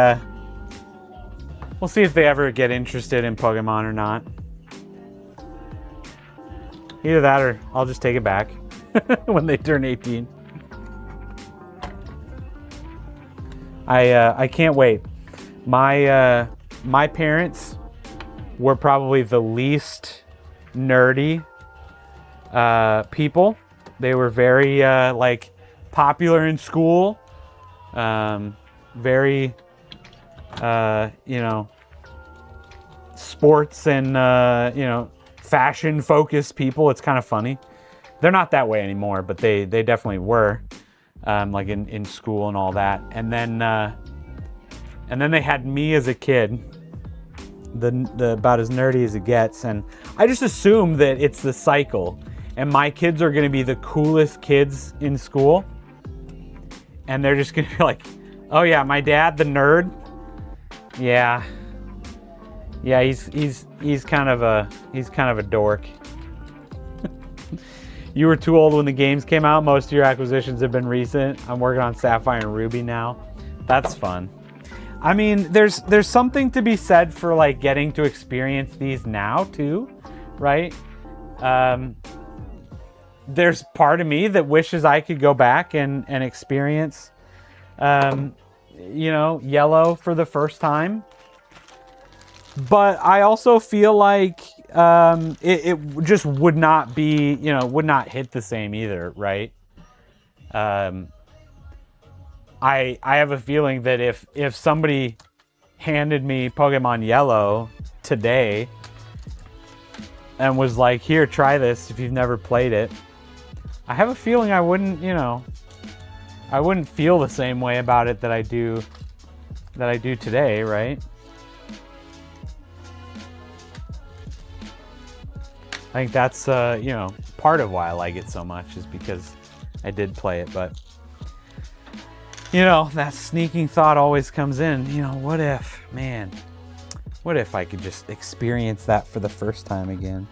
ever get interested in Pokemon or not. Either that or I'll just take it back when they turn 18. I can't wait. My parents were probably the least nerdy people. They were very like popular in school. Very you know, sports and you know, fashion focused people. It's kind of funny. They're not that way anymore, but they definitely were, like in school and all that. And then they had me as a kid, the about as nerdy as it gets. And I just assume that it's the cycle, and my kids are going to be the coolest kids in school, and they're just going to be like, oh yeah, my dad, the nerd. Yeah, he's kind of a dork. You were too old when the games came out. Most of your acquisitions have been recent. I'm working on Sapphire and Ruby now. That's fun. I mean, there's something to be said for like getting to experience these now too, right? There's part of me that wishes I could go back and experience, you know, Yellow for the first time. But I also feel like it just would not be, you know, would not hit the same either, right? I have a feeling that if somebody handed me Pokemon Yellow today and was like, here, try this if you've never played it, I have a feeling I wouldn't, you know, I wouldn't feel the same way about it that I do today, right? I think that's you know, part of why I like it so much is because I did play it, but you know, that sneaking thought always comes in, you know, what if I could just experience that for the first time again?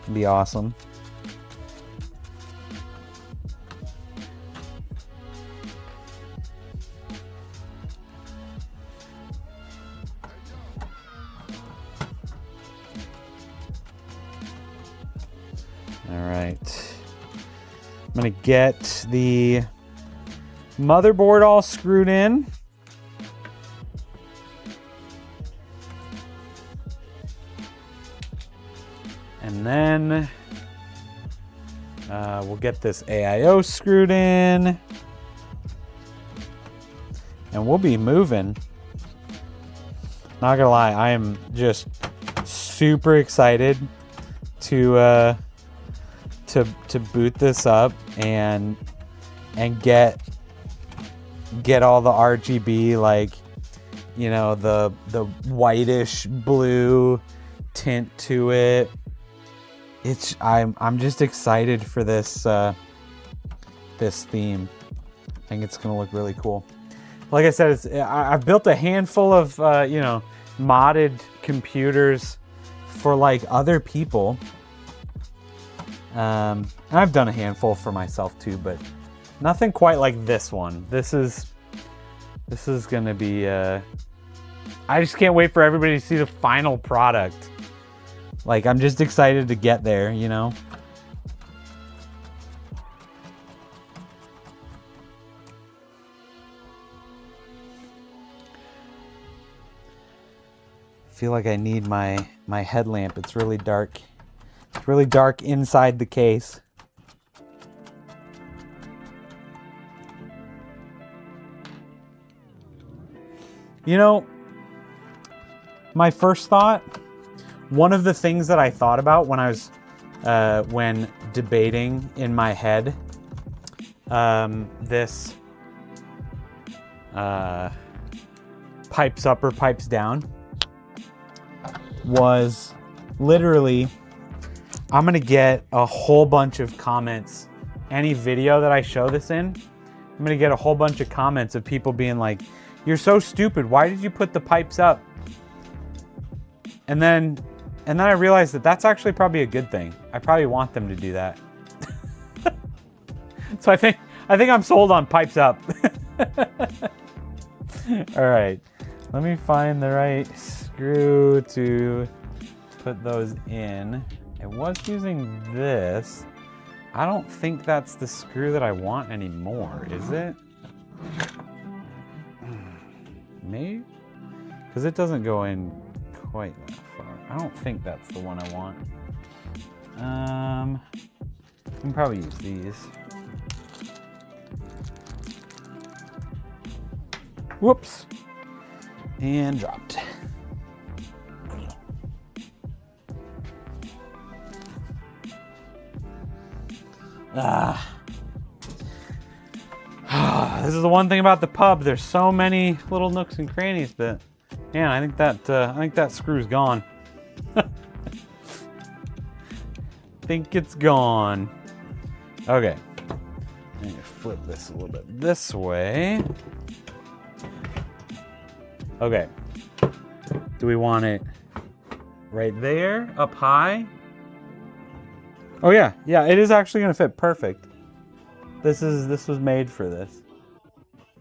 It'd be awesome. All right. I'm gonna get the motherboard all screwed in. And then we'll get this AIO screwed in. And we'll be moving. Not gonna lie, I am just super excited to boot this up and get all the RGB, like, you know, the whitish blue tint to it. I'm just excited for this this theme. I think it's gonna look really cool. Like I said, I've built a handful of you know, modded computers for like other people. And I've done a handful for myself too, but nothing quite like this one. This is gonna be I just can't wait for everybody to see the final product. Like, I'm just excited to get there, you know? I feel like I need my headlamp. It's really dark. It's really dark inside the case. You know, my first thought, one of the things that I thought about when I was when debating in my head this pipes up or pipes down was literally, I'm gonna get a whole bunch of comments. Any video that I show this in, I'm gonna get a whole bunch of comments of people being like, "You're so stupid. Why did you put the pipes up?" And then I realized that that's actually probably a good thing. I probably want them to do that. So I think I'm sold on pipes up. All right, let me find the right screw to put those in. I was using this. I don't think that's the screw that I want anymore, is it? Maybe? Because it doesn't go in quite that far. I don't think that's the one I want. I can probably use these. Whoops. And dropped. This is the one thing about the pub. There's so many little nooks and crannies, but man, I think that screw's gone. I think it's gone. Okay, I'm gonna flip this a little bit this way. Okay, do we want it right there, up high? Oh yeah, it is actually gonna fit perfect. This was made for this.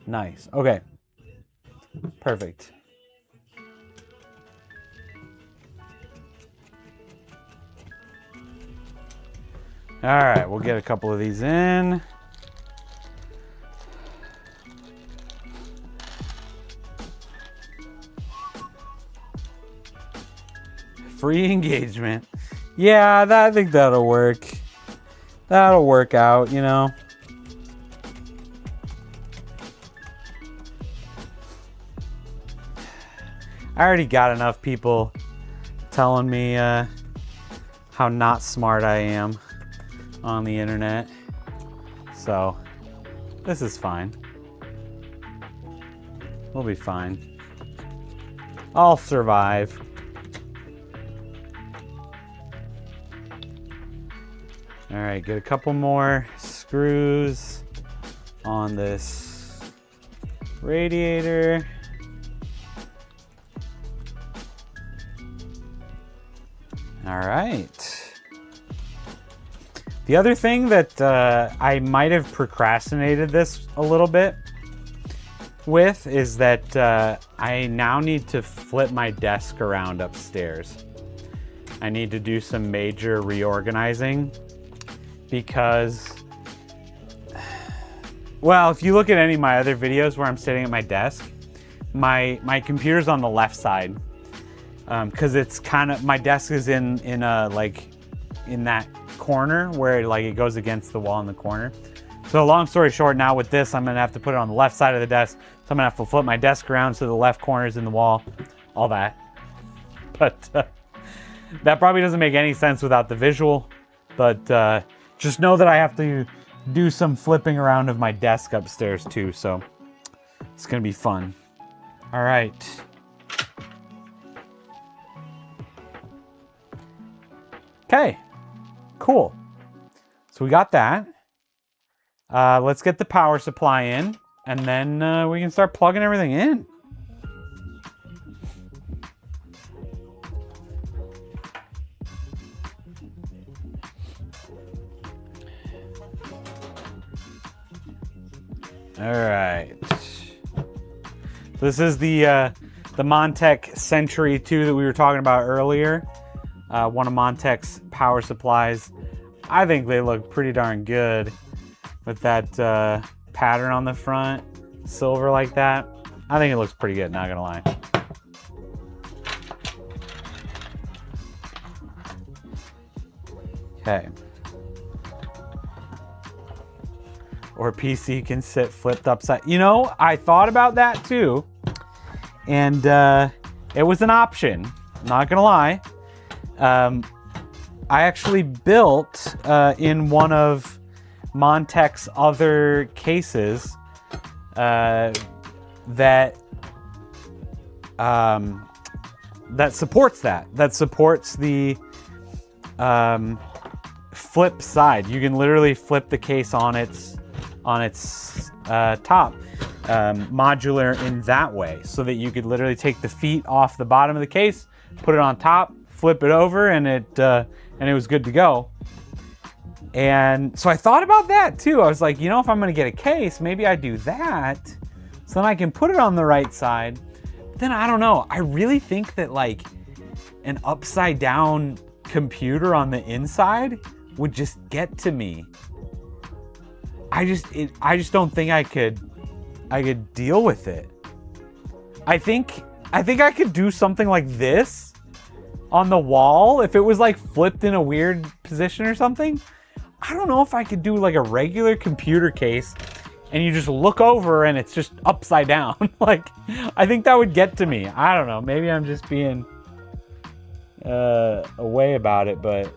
Nice. Okay. Perfect. All right, we'll get a couple of these in. Free engagement. Yeah, I think that'll work. That'll work out, you know. I already got enough people telling me how not smart I am on the internet. So this is fine. We'll be fine. I'll survive. All right, get a couple more screws on this radiator. All right. The other thing that I might have procrastinated this a little bit with is that I now need to flip my desk around upstairs. I need to do some major reorganizing because, well, if you look at any of my other videos where I'm sitting at my desk, my computer's on the left side. Because it's kind of, my desk is in a, like, in that corner where like it goes against the wall in the corner. So long story short, now with this, I'm gonna have to put it on the left side of the desk. So I'm gonna have to flip my desk around so the left corner is in the wall, all that. But that probably doesn't make any sense without the visual. But just know that I have to do some flipping around of my desk upstairs too. So it's gonna be fun. All right. Okay, cool. So we got that. Let's get the power supply in, and then we can start plugging everything in. All right. This is the Montech Century 2 that we were talking about earlier. One of Montech's power supplies. I think they look pretty darn good with that pattern on the front, silver like that. I think it looks pretty good, not gonna lie. Okay. Or PC can sit flipped upside. You know, I thought about that too, and it was an option, not gonna lie. I actually built in one of Montech's other cases that supports that. That supports the flip side. You can literally flip the case on its top, modular in that way, so that you could literally take the feet off the bottom of the case, put it on top, flip it over, and it was good to go. And so I thought about that too. I was like, you know, if I'm gonna get a case, maybe I do that, so then I can put it on the right side. But then I don't know. I really think that like an upside down computer on the inside would just get to me. I just don't think I could deal with it. I think I could do something like this on the wall if it was like flipped in a weird position or something. I don't know if I could do like a regular computer case and you just look over and it's just upside down. Like, I think that would get to me. I don't know. Maybe I'm just being away about it, but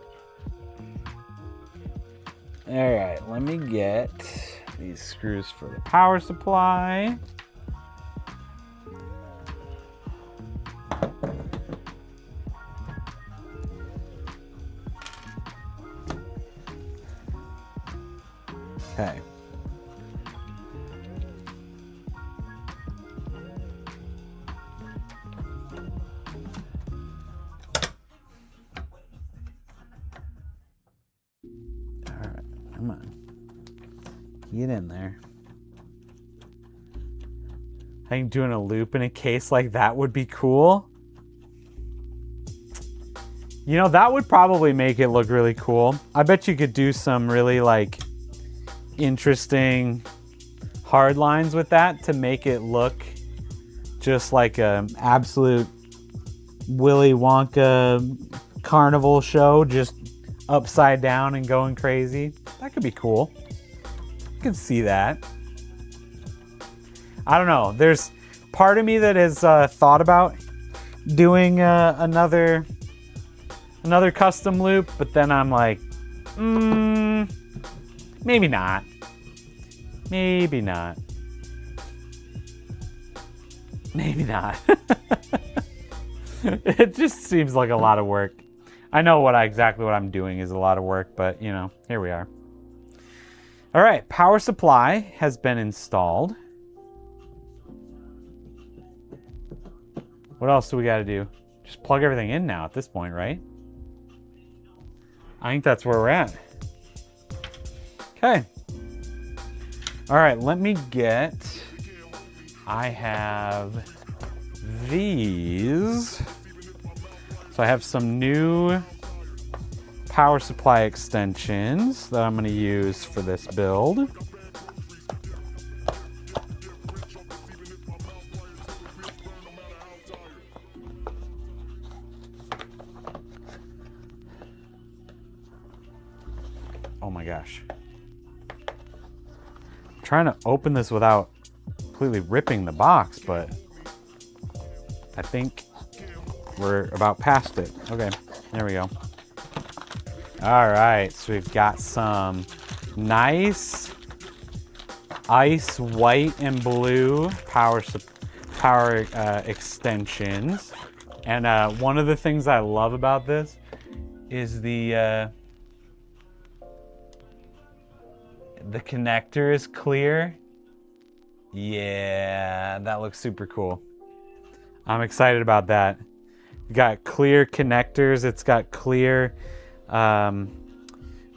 all right, let me get these screws for the power supply. Okay. All right, come on. Get in there. I think doing a loop in a case like that would be cool. You know, that would probably make it look really cool. I bet you could do some really like interesting hard lines with that to make it look just like an absolute Willy Wonka carnival show, just upside down and going crazy. That could be cool. I can see that. I don't know. There's part of me that has thought about doing another custom loop, but then I'm like, maybe not. Maybe not. Maybe not. It just seems like a lot of work. I know exactly what I'm doing is a lot of work, but you know, here we are. All right, power supply has been installed. What else do we got to do? Just plug everything in now at this point, right? I think that's where we're at. Okay. All right, let me get... I have these. So I have some new power supply extensions that I'm going to use for this build. Oh my gosh. I'm trying to open this without completely ripping the box, but I think we're about past it. Okay, there we go. All right, so we've got some nice ice white and blue power extensions. And one of the things I love about this is the connector is clear. Yeah, that looks super cool. I'm excited about that. It's got clear connectors. It's got clear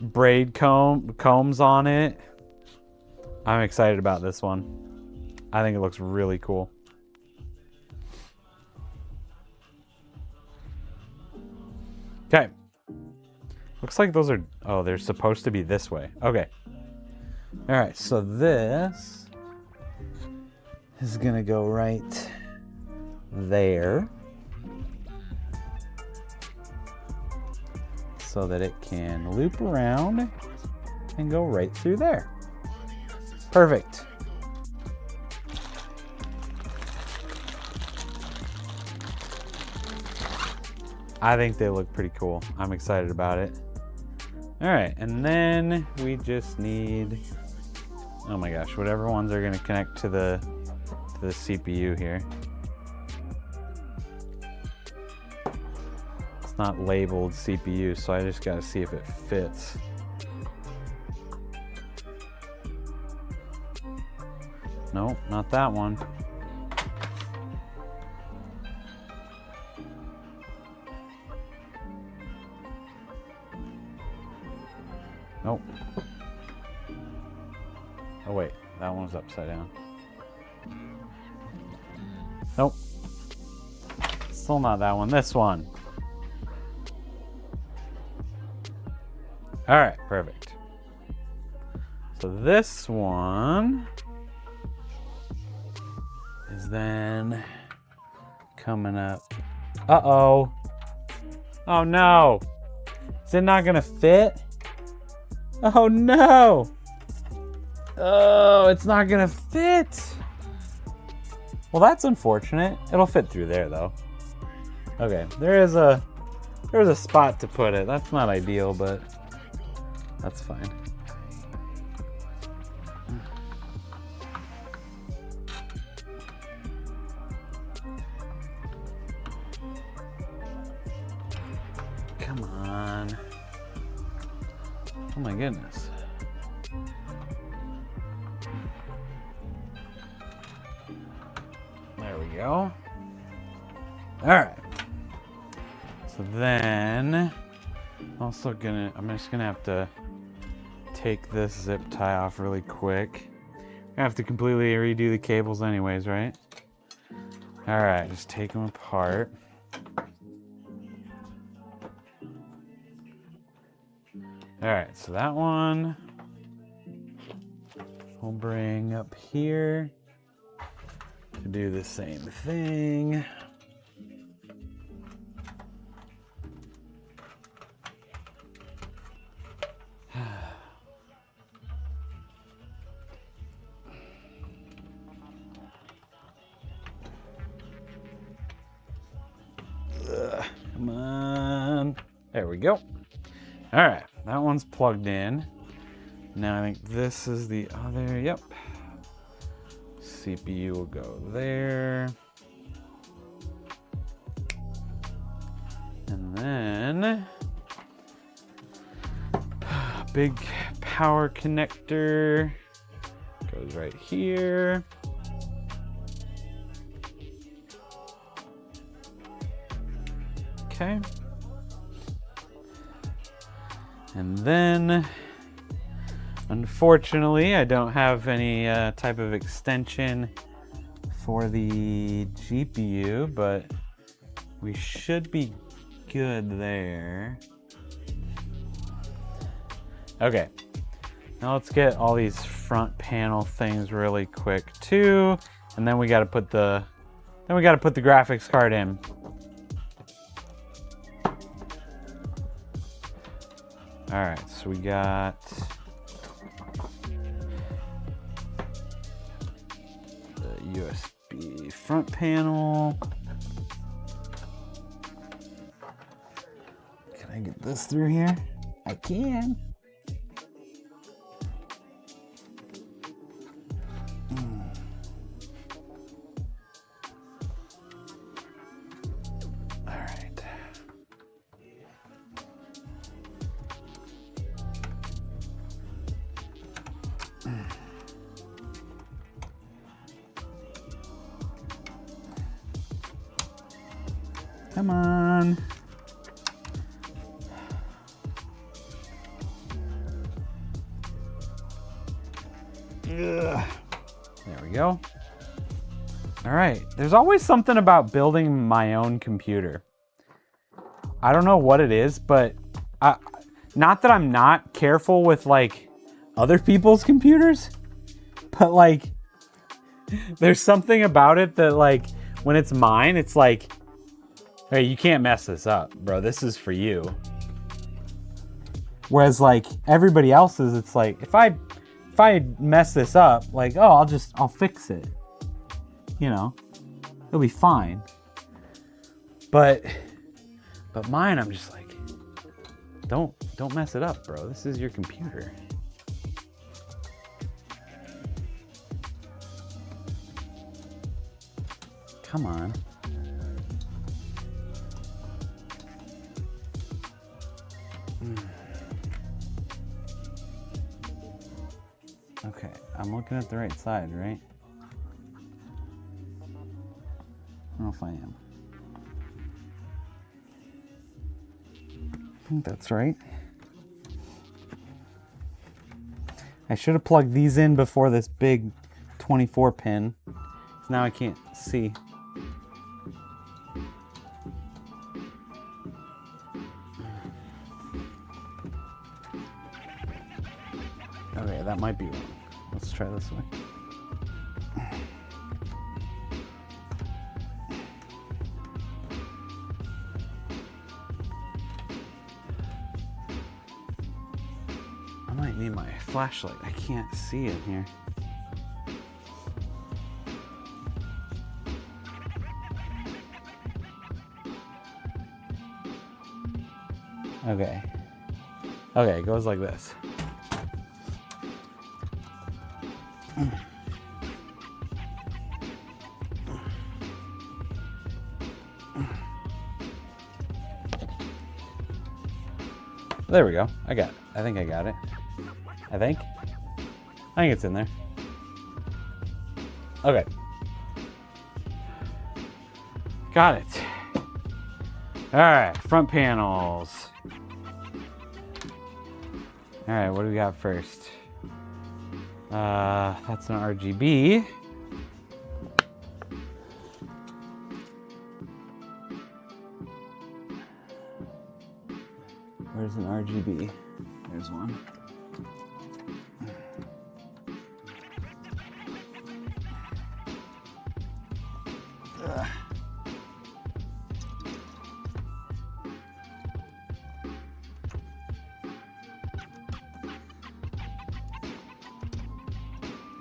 braid combs on it. I'm excited about this one. I think it looks really cool. Okay. Looks like those are... Oh, they're supposed to be this way. Okay. All right, so this is going to go right there so that it can loop around and go right through there. Perfect. I think they look pretty cool. I'm excited about it. All right, and then we just need, oh my gosh, whatever ones are gonna connect to the CPU here. It's not labeled CPU, so I just gotta see if it fits. Nope, not that one. Nope. Oh wait, that one's upside down. Nope. Still not that one, this one. All right, perfect. So this one is then coming up. Uh-oh. Oh no. Is it not gonna fit? Oh no. Oh, it's not gonna fit. Well, that's unfortunate. It'll fit through there though. Okay, there's a spot to put it. That's not ideal, but that's fine. Come on. Oh my goodness. There we go. All right. So then, I'm just gonna have to take this zip tie off really quick. I have to completely redo the cables anyways, right? All right, just take them apart. All right, so that one we'll bring up here to do the same thing. Come on. There we go. All right, that one's plugged in. Now I think this is the other, yep. CPU will go there. And then big power connector goes right here. Okay. And then, unfortunately, I don't have any type of extension for the GPU, but we should be good there. Okay, now let's get all these front panel things really quick too, and then we got to put the graphics card in. All right, so we got the USB front panel. Can I get this through here? I can. All right. Come on. Ugh. There we go. All right. There's always something about building my own computer. I don't know what it is, but not that I'm not careful with like other people's computers, but like there's something about it that like when it's mine, it's like, hey, you can't mess this up, bro. This is for you. Whereas like everybody else's, it's like if I mess this up, like, oh, I'll fix it. You know, it'll be fine. But mine, I'm just like, don't mess it up, bro. This is your computer. Come on. Okay, I'm looking at the right side, right? I don't know if I am. I think that's right. I should have plugged these in before this big 24 pin. So now I can't see. Okay, that might be wrong. Let's try this way. I might need my flashlight. I can't see in here. Okay. Okay, it goes like this. There we go. I think I got it. I think it's in there. Okay. Got it. All right, front panels. All right, what do we got first? That's an RGB. Where's an RGB? There's one. Ugh.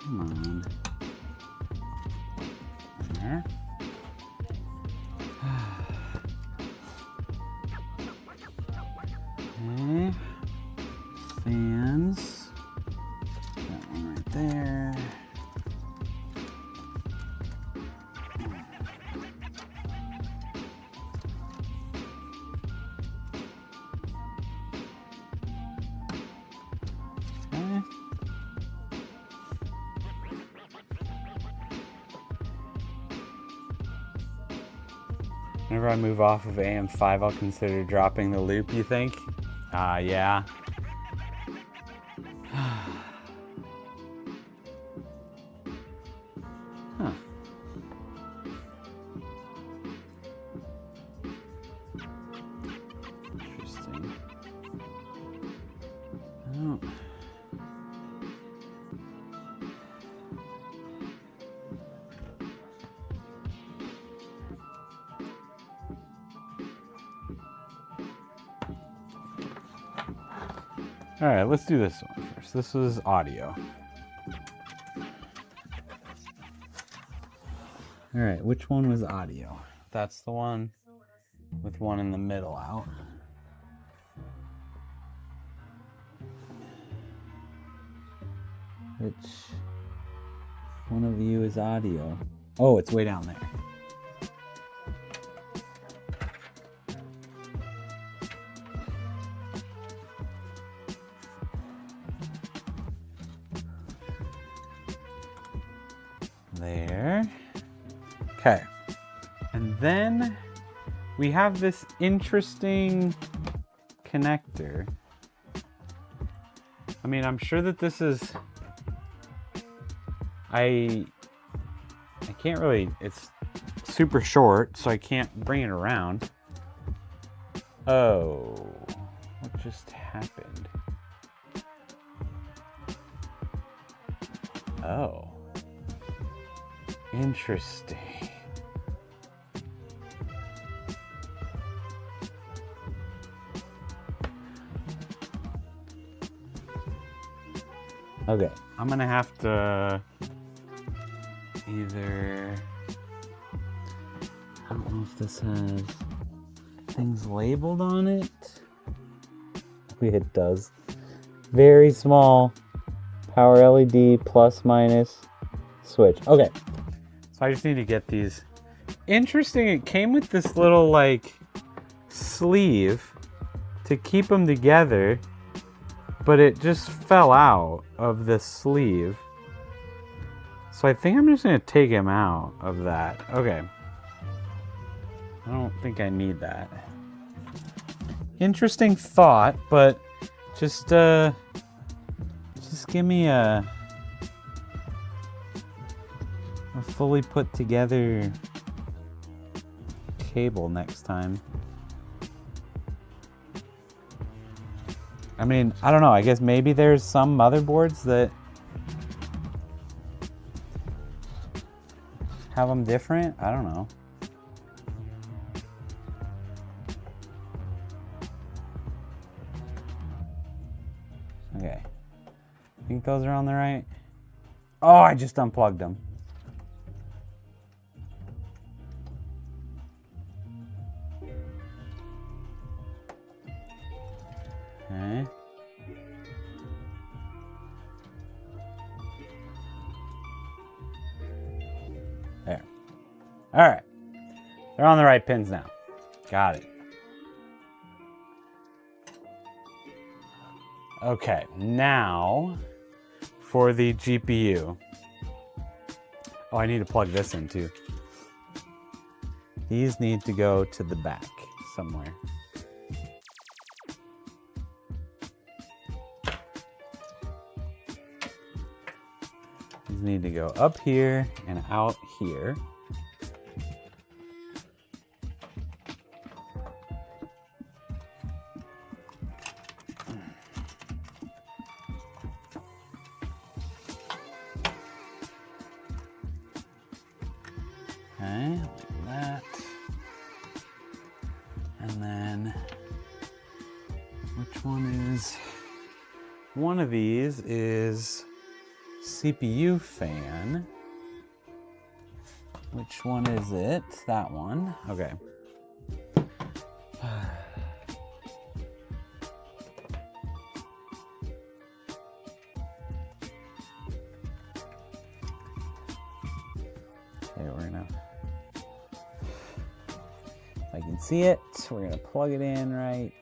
Come on. There. Okay. Fans. That one right there. Whenever I move off of AM5, I'll consider dropping the loop, you think? Yeah. Huh. Interesting. I don't... All right, let's do this one first. This was audio. All right, which one was audio? That's the one with one in the middle out. Which one of you is audio? Oh, it's way down there. There. Okay. And then we have this interesting connector. I mean, I'm sure that this is... I can't really... It's super short, so I can't bring it around. Oh. What just happened? Oh. Interesting. Okay, I'm gonna have to either... I don't know if this has things labeled on it. It does. Very small power LED plus minus switch. Okay. So I just need to get these. Interesting, it came with this little like sleeve to keep them together, but it just fell out of the sleeve. So I think I'm just gonna take him out of that. Okay. I don't think I need that. Interesting thought, but just give me a fully put together cable next time. I mean, I don't know. I guess maybe there's some motherboards that have them different. I don't know. Okay. Think those are on the right? Oh, I just unplugged them. Okay. There. All right. They're on the right pins now. Got it. Okay, now for the GPU. Oh, I need to plug this in too. These need to go to the back somewhere. These need to go up here and out here. Okay, like that. And then, which one is, one of these is CPU fan. Which one is it? That one. Okay. Okay, we're gonna, if I can see it, we're gonna plug it in right.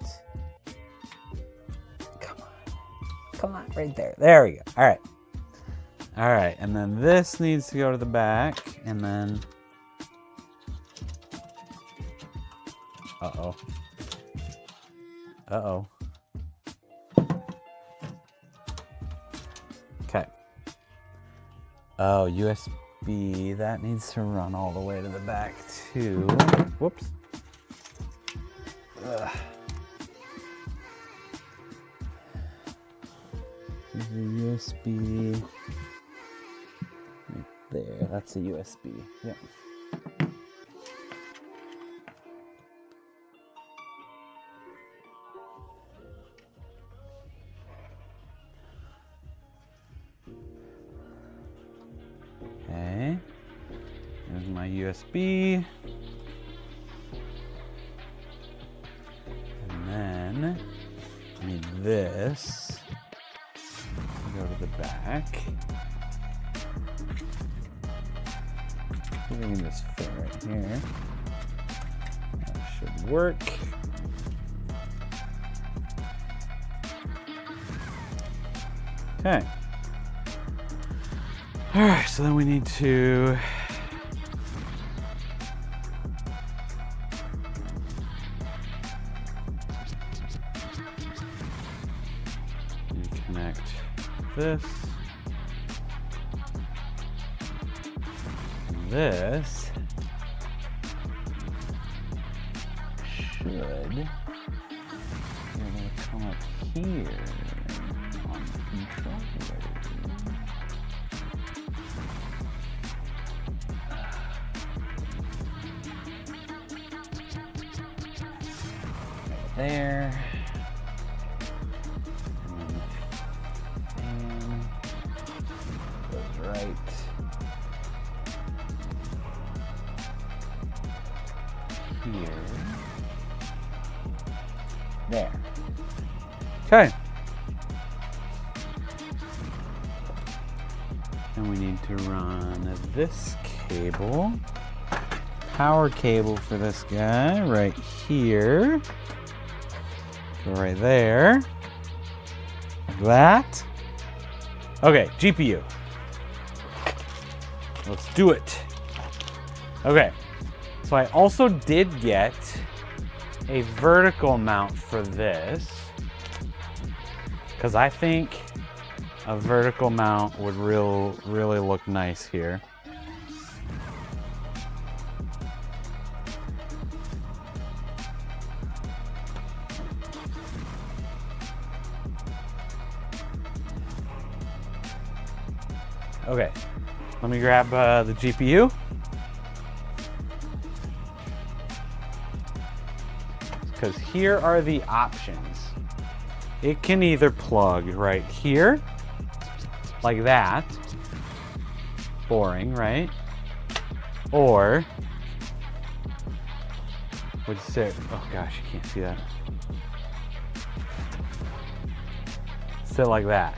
Come on, right there. There we go. All right. All right, and then this needs to go to the back, and then Uh-oh. Uh-oh. Okay. Oh, USB. That needs to run all the way to the back, too. Whoops. Ugh. There's a USB. Right there. That's a USB. Yep. Okay. There's my USB. And then I need this to go to the back. I think this fit right here. That should work. Okay. All right, so then we need to connect this. This should be able to come up here on the controller. There. And then the fan goes right here. There. Okay. And we need to run this cable, power cable for this guy right here. Go right there. Like that. Okay, GPU. Let's do it. Okay. So I also did get a vertical mount for this, because I think a vertical mount would really look nice here. Okay, let me grab the GPU. Because here are the options. It can either plug right here, like that. Boring, right? Or, would sit, oh gosh, you can't see that. Sit like that.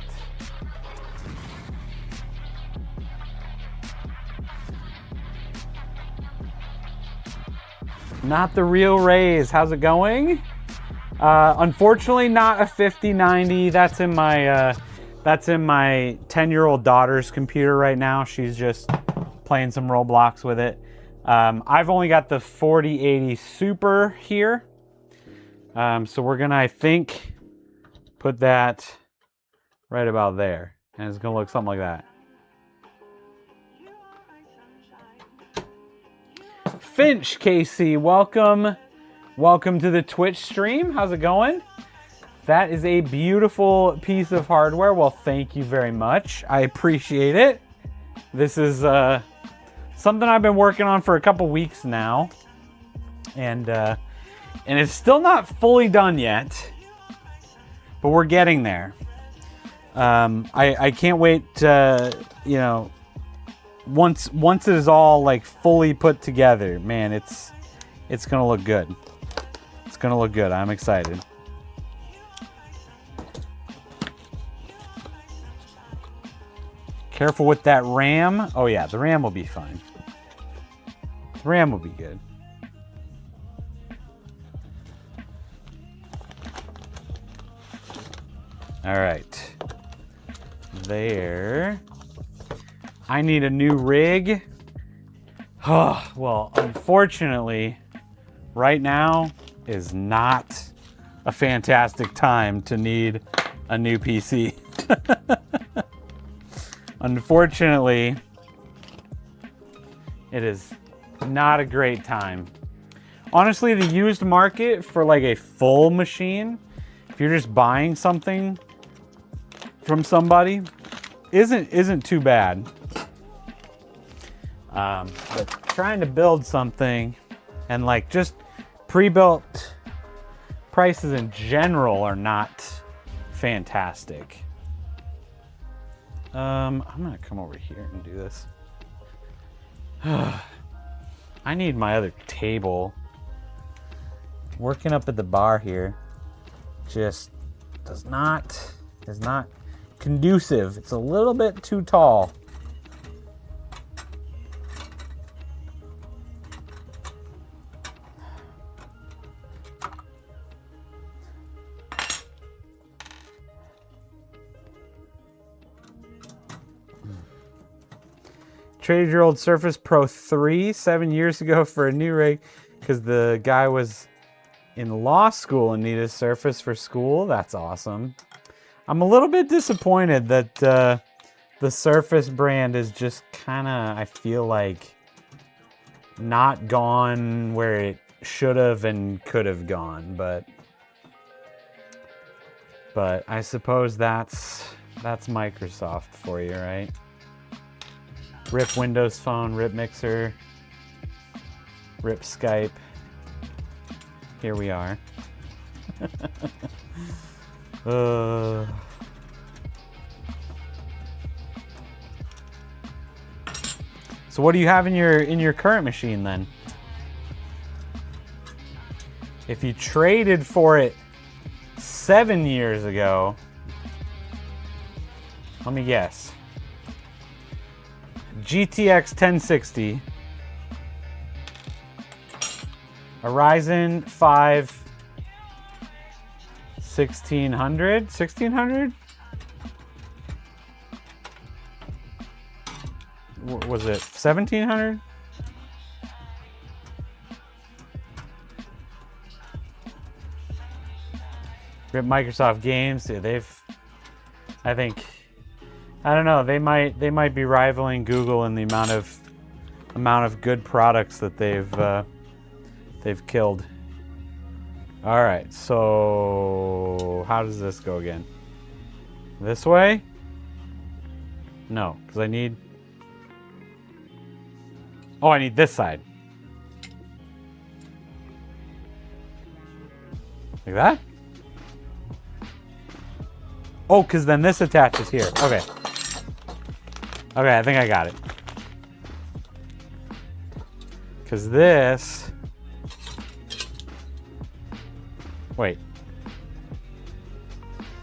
Not the real Rays. How's it going? Unfortunately, not a 5090. That's in my 10-year-old daughter's computer right now. She's just playing some Roblox with it. I've only got the 4080 Super here. So we're gonna, I think, put that right about there. And it's gonna look something like that. Finch KC, welcome. Welcome to the Twitch stream. How's it going? That is a beautiful piece of hardware. Well, thank you very much. I appreciate it. This is something I've been working on for a couple weeks now. And it's still not fully done yet, but we're getting there. I can't wait to, you know, once it is all like fully put together, man, it's gonna look good. It's gonna look good. I'm excited. Careful with that RAM. Oh yeah, the RAM will be fine. The RAM will be good. All right. There. I need a new rig. Oh, well, unfortunately, right now, is not a fantastic time to need a new PC. Unfortunately, it is not a great time. Honestly, the used market for like a full machine, if you're just buying something from somebody, isn't too bad. But trying to build something and like just pre-built prices in general are not fantastic. I'm gonna come over here and do this. I need my other table. Working up at the bar here just is not conducive. It's a little bit too tall. Traded your old Surface Pro 3 7 years ago for a new rig because the guy was in law school and needed a Surface for school. That's awesome. I'm a little bit disappointed that the Surface brand is just kind of, I feel like, not gone where it should have and could have gone. But I suppose that's Microsoft for you, right? Rip Windows Phone, rip Mixer, rip Skype. Here we are. So what do you have in your current machine then? If you traded for it 7 years ago, let me guess. GTX 1060, a Ryzen 5 1600? 1600? Was it 1700? Rip Microsoft Games. Yeah, I think, I don't know, they might be rivaling Google in the amount of good products that they've killed. All right, so how does this go again? This way? No, because I need this side. Like that? Oh, because then this attaches here. Okay. Okay, I think I got it. Because this... Wait.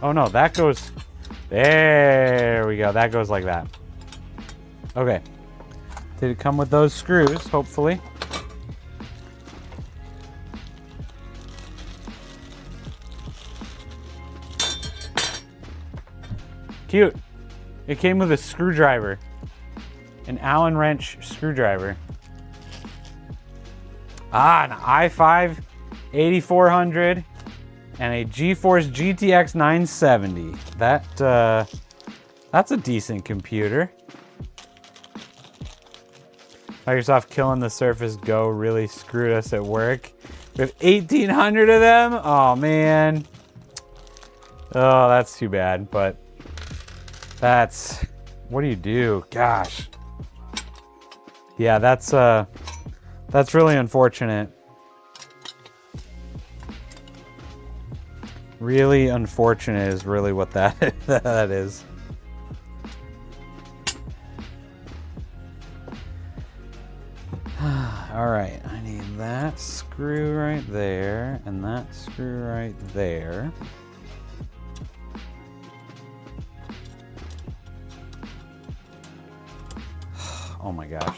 Oh no, that goes... There we go. That goes like that. Okay. Did it come with those screws, hopefully? Cute. It came with a screwdriver. An Allen wrench screwdriver. Ah, an i5 8400 and a GeForce GTX 970. That's a decent computer. Microsoft killing the Surface Go really screwed us at work. We have 1,800 of them? Oh, man. Oh, that's too bad, but that's... What do you do? Gosh. Yeah, that's really unfortunate. Really unfortunate is really what that is. All right, I need that screw right there and that screw right there. Oh my gosh.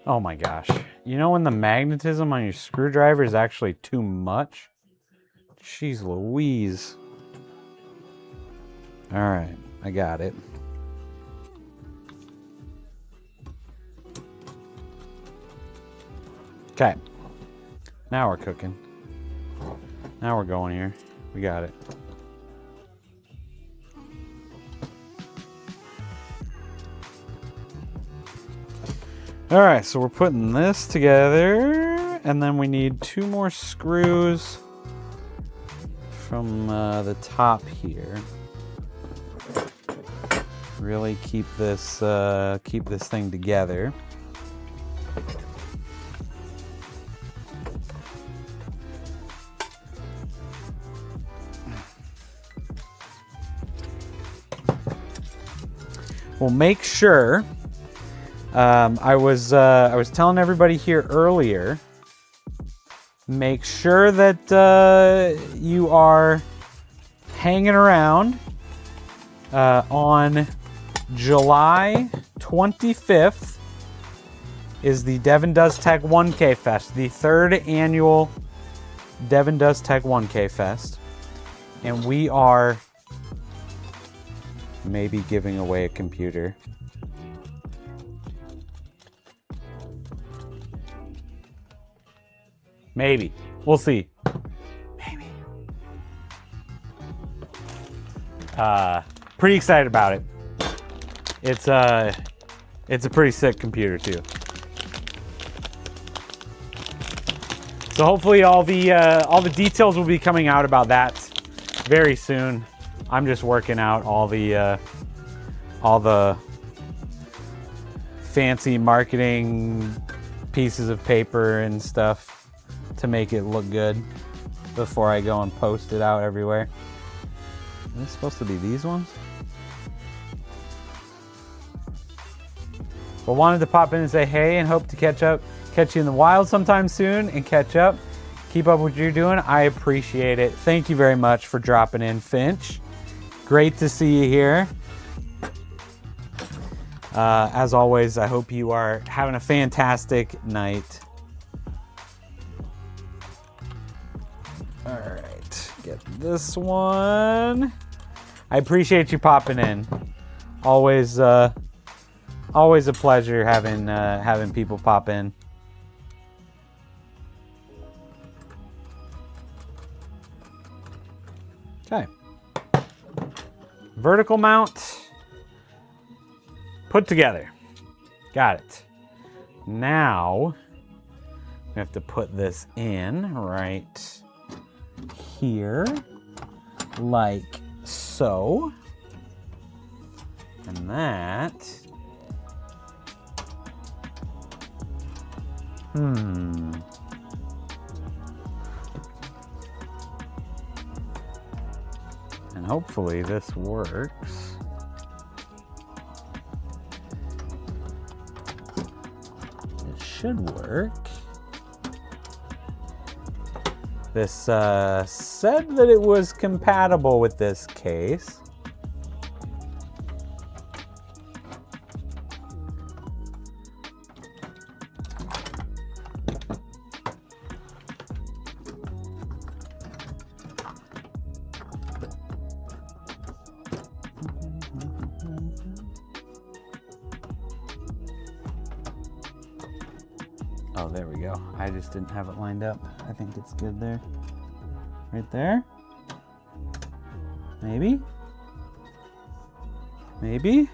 Oh my gosh. You know when the magnetism on your screwdriver is actually too much? Jeez Louise. All right. I got it. Okay. Now we're cooking. Now we're going here. We got it. All right, so we're putting this together, and then we need 2 more screws from the top here. Really keep this thing together. We'll make sure. I was telling everybody here earlier. Make sure that you are hanging around on July 25th. Is the Devin Does Tech 1K Fest, the 3rd annual Devin Does Tech 1K Fest, and we are maybe giving away a computer. Maybe. We'll see. Maybe. Pretty excited about it. It's a pretty sick computer too. So hopefully all the details will be coming out about that very soon. I'm just working out all the fancy marketing pieces of paper and stuff to make it look good before I go and post it out everywhere. Is this supposed to be these ones? Well, wanted to pop in and say hey and hope to catch you in the wild sometime soon and catch up. Keep up what you're doing. I appreciate it. Thank you very much for dropping in, Finch. Great to see you here. As always, I hope you are having a fantastic night. All right, get this one. I appreciate you popping in. Always a pleasure having people pop in. Okay. Vertical mount put together. Got it. Now we have to put this in right here, like so. And that. And hopefully this works. It should work. This said that it was compatible with this case. Oh, there we go. I just didn't have it lined up. I think it's good there. Right there? Maybe? Maybe?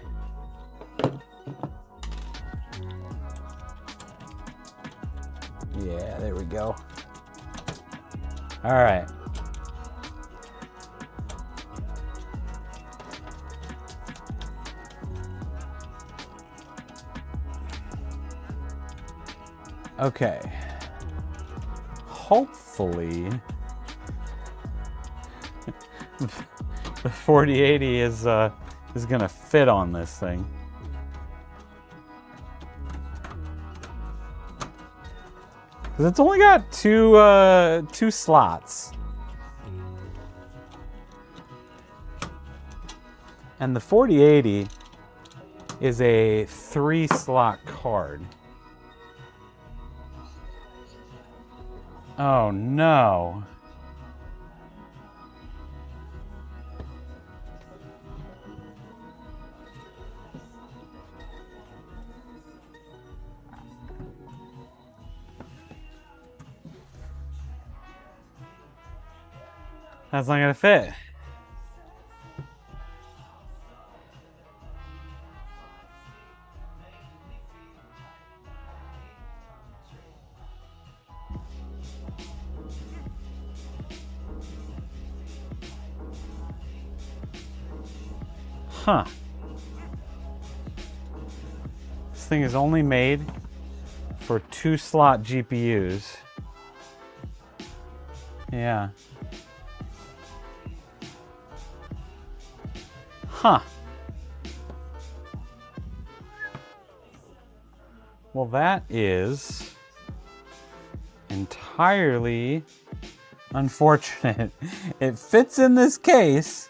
Yeah, there we go. All right. Okay. Hopefully the 4080 is gonna fit on this thing. Cause it's only got two slots. And the 4080 is a 3-slot card. Oh no. That's not gonna fit. Huh. This thing is only made for 2-slot GPUs. Yeah. Huh. Well, that is entirely unfortunate. It fits in this case,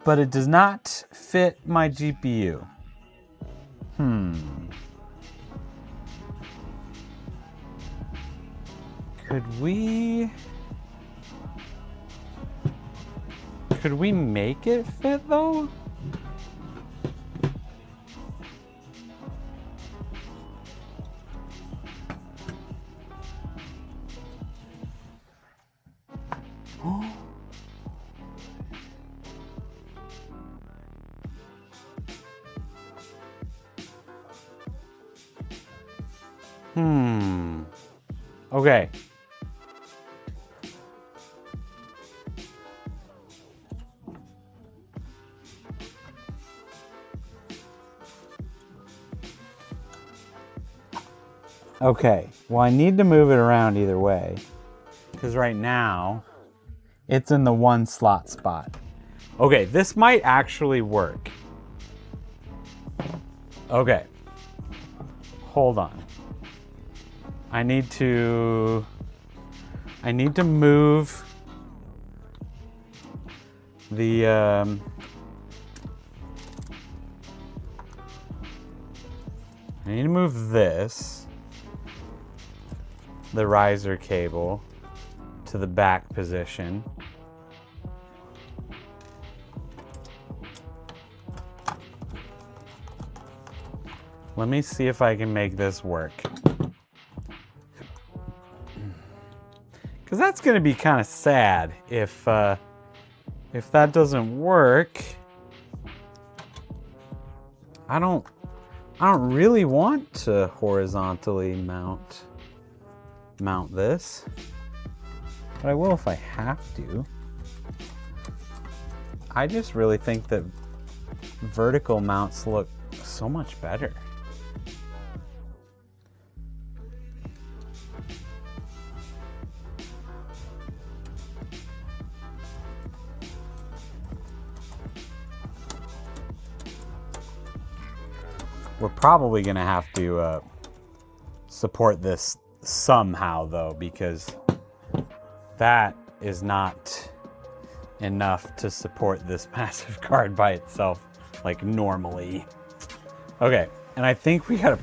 but it does not fit my GPU. Could we make it fit though? Okay. Okay, well, I need to move it around either way, because right now it's in the 1-slot spot. Okay, this might actually work. Okay, hold on. I need to move the I need to move the riser cable to the back position. Let me see if I can make this work. Because that's going to be kind of sad if that doesn't work. I don't really want to horizontally mount this, but I will if I have to. I just really think that vertical mounts look so much better. We're probably gonna have to support this somehow though, because that is not enough to support this massive card by itself, like normally. Okay, and I think we're gonna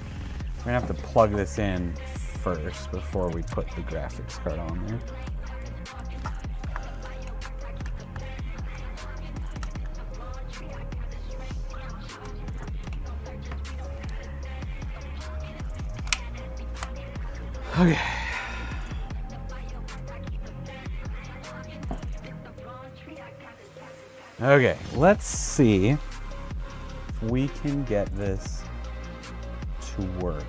have to plug this in first before we put the graphics card on there. Okay. Okay, let's see if we can get this to work.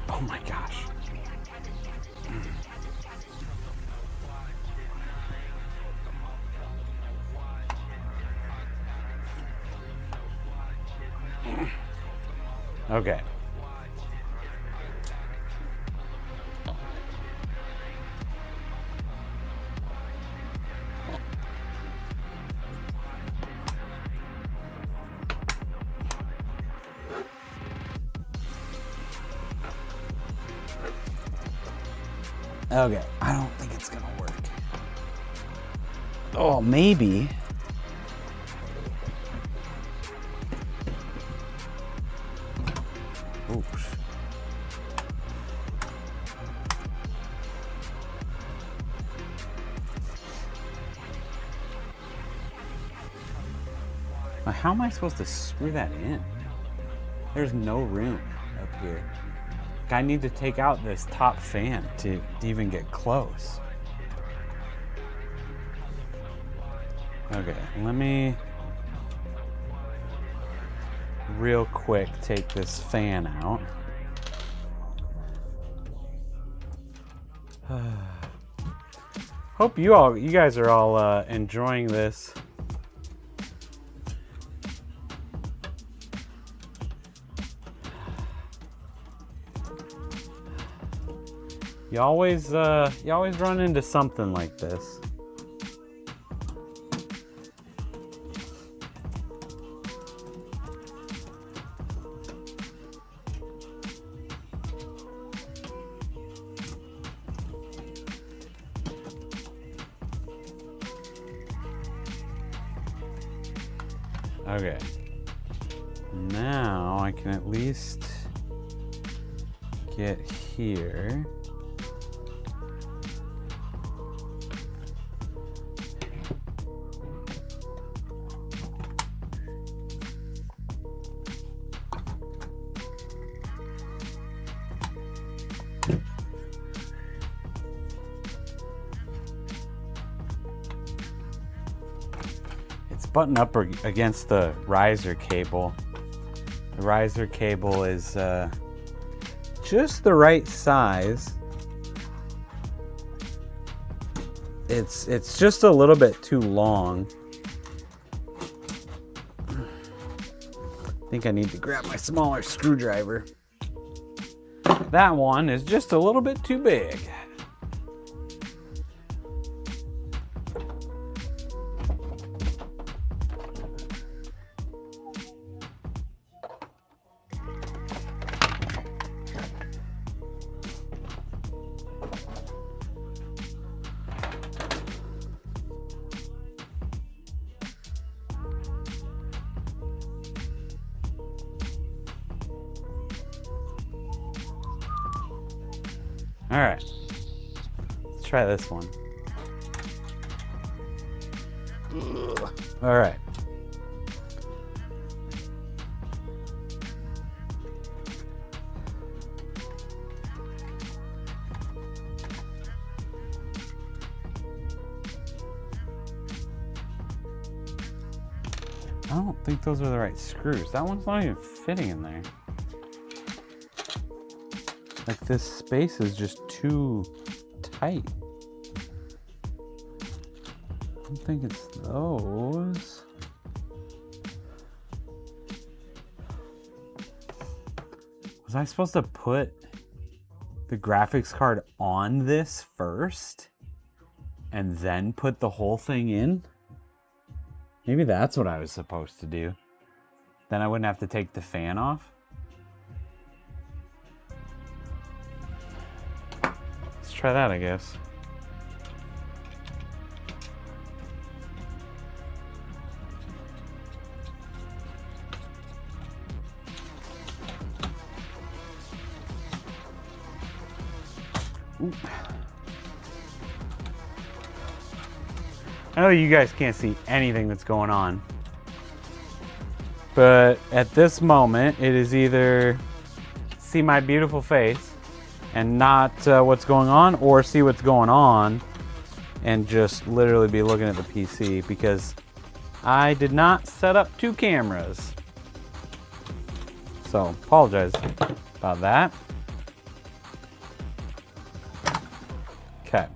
Oh my gosh. Okay. Okay, I don't think it's gonna work. Oh, maybe. Oops. Now, how am I supposed to screw that in? There's no room up here. I need to take out this top fan to even get close. Okay, let me real quick take this fan out. Hope you guys are all enjoying this. You always run into something like this. Okay. Now I can at least get here. Button up against the riser cable. The riser cable is just the right size. It's just a little bit too long. I think I need to grab my smaller screwdriver. That one is just a little bit too big. All right, let's try this one. All right. I don't think those are the right screws. That one's not even fitting in there. Like, this space is just too tight. I don't think it's those. Was I supposed to put the graphics card on this first and then put the whole thing in? Maybe that's what I was supposed to do. Then I wouldn't have to take the fan off. Let's try that, I guess. Ooh. I know you guys can't see anything that's going on, but at this moment it is either see my beautiful face and not what's going on, or see what's going on and just literally be looking at the PC, because I did not set up two cameras. So apologize about that. Okay.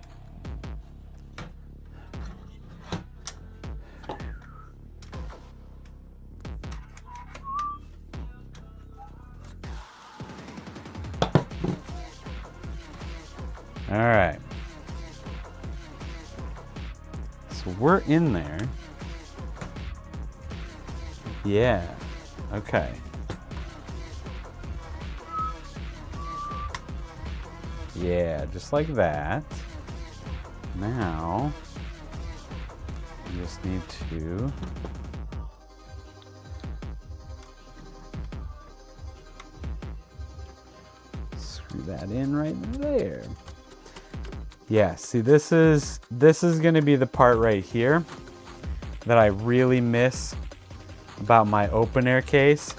All right. So we're in there. Yeah. Okay. Yeah, just like that. Now, you just need to screw that in right there. Yeah, see, this is going to be the part right here that I really miss about my open air case,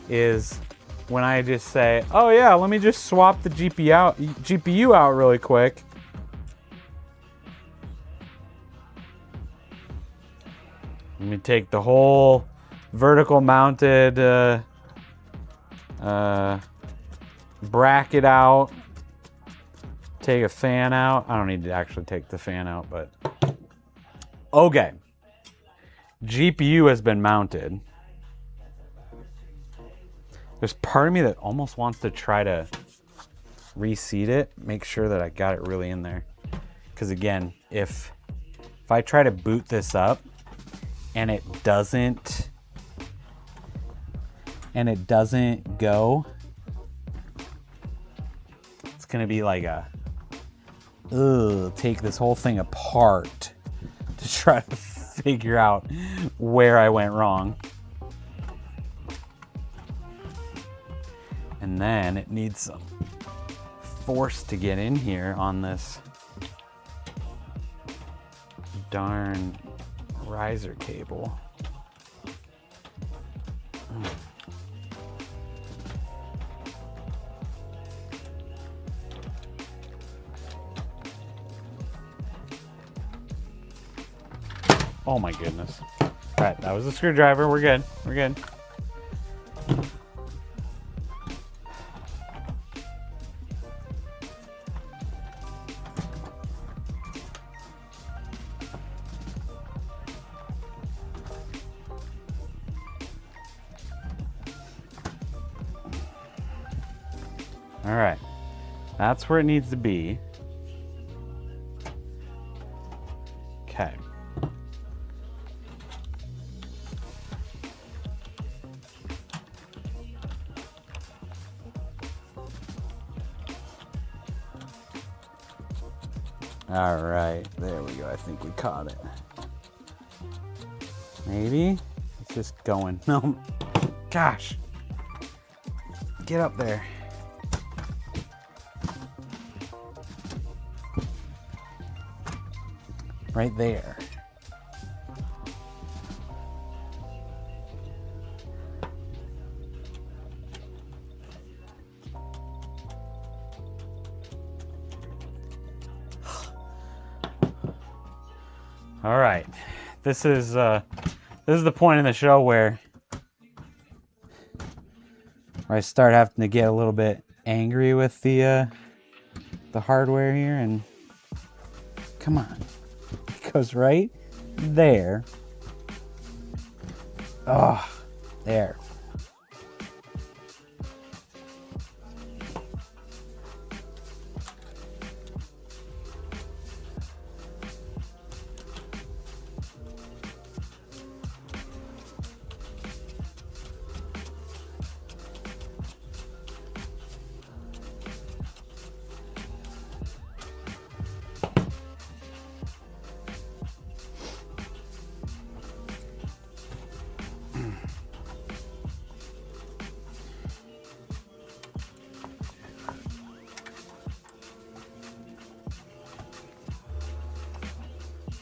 is when I just say, oh yeah, let me just swap the GPU out really quick. Let me take the whole vertical mounted bracket out. Take a fan out. I don't need to actually take the fan out, but okay. GPU has been mounted. There's part of me that almost wants to try to reseat it, make sure that I got it really in there. Because again, if I try to boot this up and it doesn't go, it's gonna be like a take this whole thing apart to try to figure out where I went wrong. And then it needs some force to get in here on this darn riser cable. Oh my goodness. All right, that was the screwdriver. We're good. We're good. All right, that's where it needs to be. Okay. All right, there we go. I think we caught it. Maybe it's just going. No, gosh, get up there. Right there. All right, this is the point in the show where I start having to get a little bit angry with the hardware here, and come on, it goes right there. Oh, there.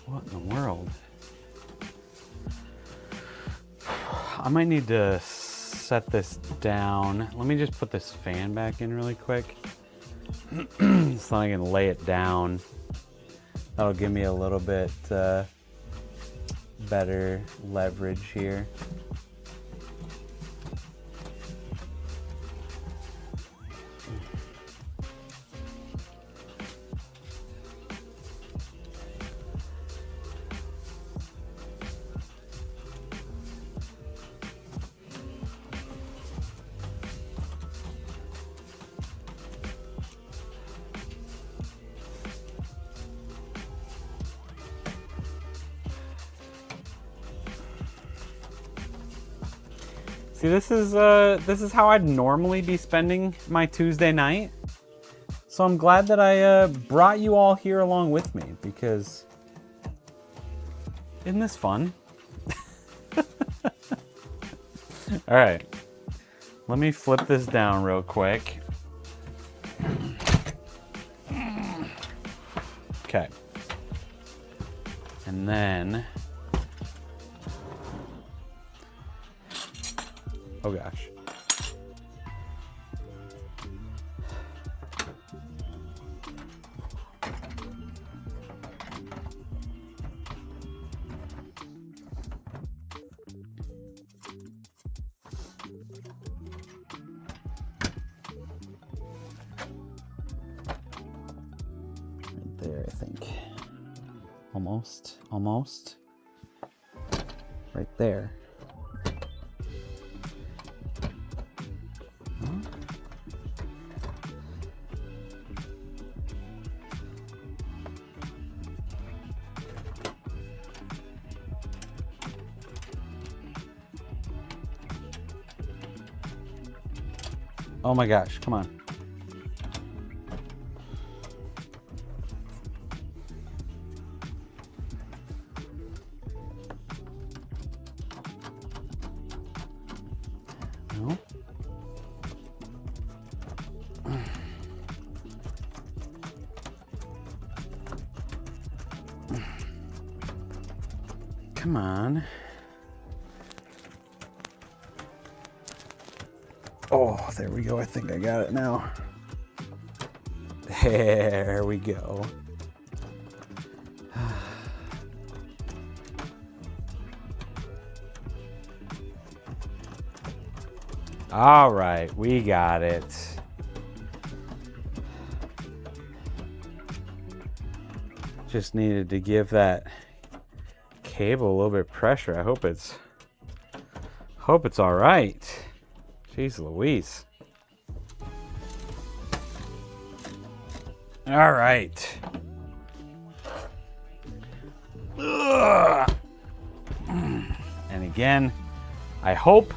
What in the world? I might need to set this down. Let me just put this fan back in really quick so I can lay it down. That'll give me a little bit better leverage here. See, this is how I'd normally be spending my Tuesday night. So I'm glad that I brought you all here along with me, because isn't this fun? All right, let me flip this down real quick. Okay. And then, oh gosh. Right there, I think. Almost. Right there. Huh? Oh my gosh, come on. No. Come on. Oh, there we go. I think I got it now. There we go. All right, we got it. Just needed to give that cable a little bit of pressure. I hope it's all right. Jeez Louise. All right. Ugh. And again, I hope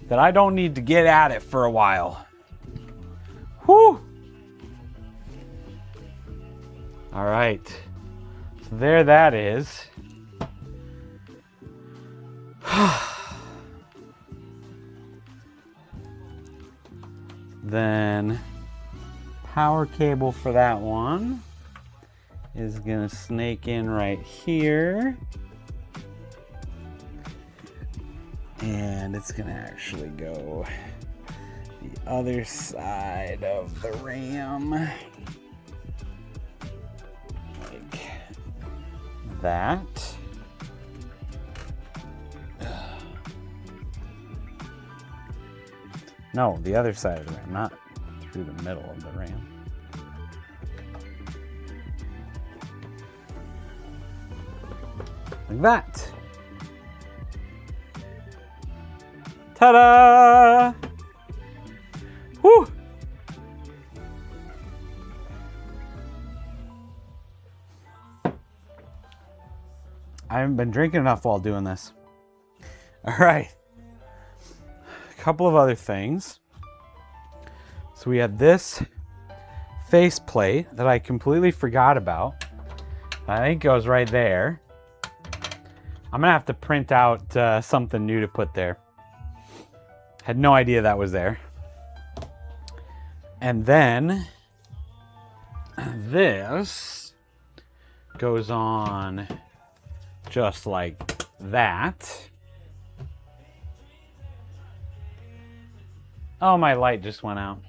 that I don't need to get at it for a while. Whew. All right. So there that is. Then power cable for that one is gonna snake in right here. And it's gonna actually go the other side of the RAM. Like that. No, the other side of the RAM, not through the middle of the RAM. Like that. Ta-da! Whew! I haven't been drinking enough while doing this. All right. A couple of other things. So we have this face plate that I completely forgot about. I think it goes right there. I'm gonna have to print out something new to put there. Had no idea that was there. And then this goes on just like that. Oh, my light just went out.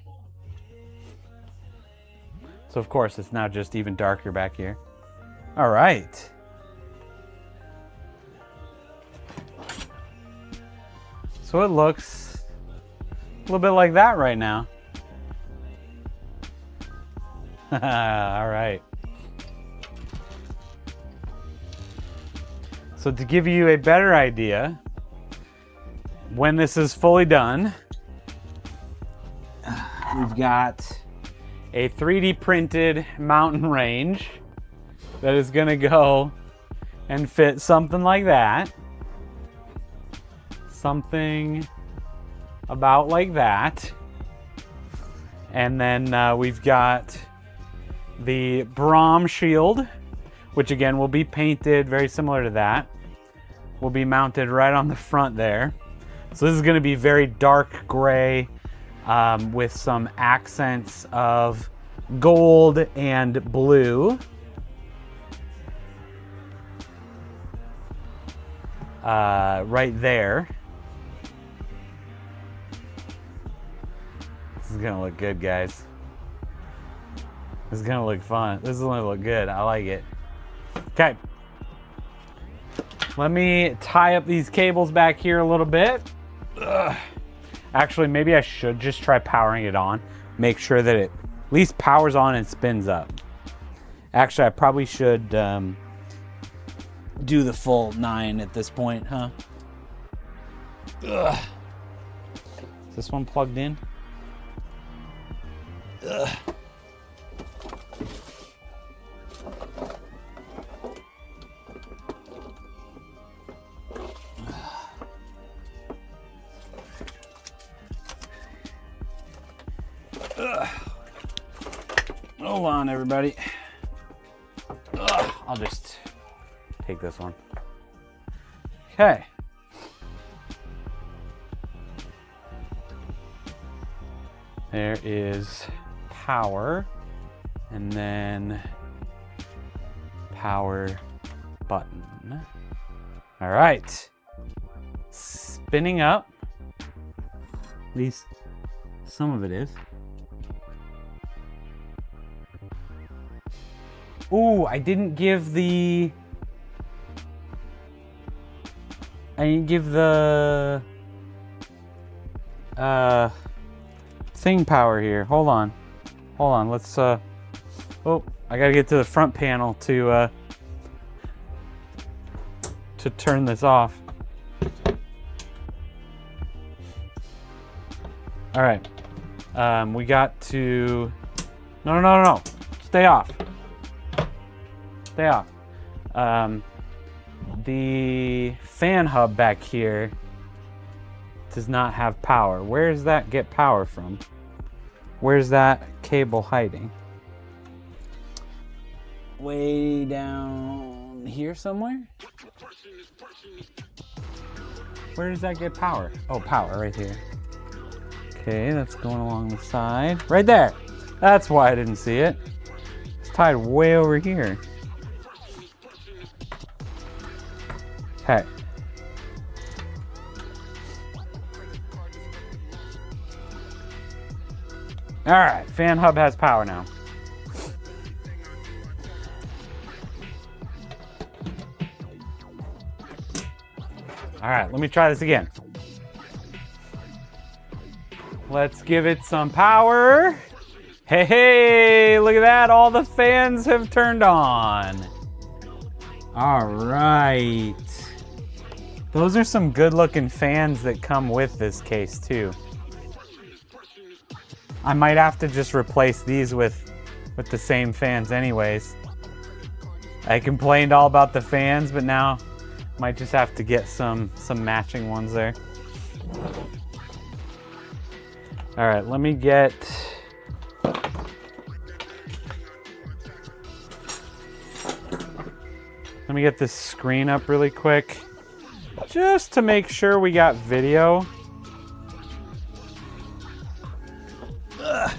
So of course it's now just even darker back here. All right. So it looks a little bit like that right now. All right. So to give you a better idea, when this is fully done, we've got a 3D printed mountain range that is gonna go and fit something like that. Something about like that. And then we've got The Brahm shield, which again will be painted very similar to that, will be mounted right on the front there. So this is going to be very dark gray with some accents of gold and blue. Right there. This is going to look good, guys. This is gonna look fun. This is gonna look good. I like it. Okay. Let me tie up these cables back here a little bit. Ugh. Actually, maybe I should just try powering it on. Make sure that it at least powers on and spins up. Actually, I probably should do the full 9 at this point, huh? Ugh. Is this one plugged in? Ugh. Hold on, everybody. I'll just take this one. Okay. There is power, and then power button. All right. Spinning up. At least some of it is. Ooh, I didn't give the thing power here. Hold on. Let's oh, I gotta get to the front panel to turn this off. All right. We got to no. Stay off. The fan hub back here does not have power. Where does that get power from? Where's that cable hiding? Way down here somewhere? Where does that get power? Oh, power right here. Okay, that's going along the side. Right there. That's why I didn't see it. It's tied way over here. Okay. All right, fan hub has power now. All right, let me try this again. Let's give it some power. Hey, look at that. All the fans have turned on. All right. Those are some good looking fans that come with this case too. I might have to just replace these with the same fans anyways. I complained all about the fans, but now might just have to get some matching ones there. All right, let me get this screen up really quick, just to make sure we got video. Ugh.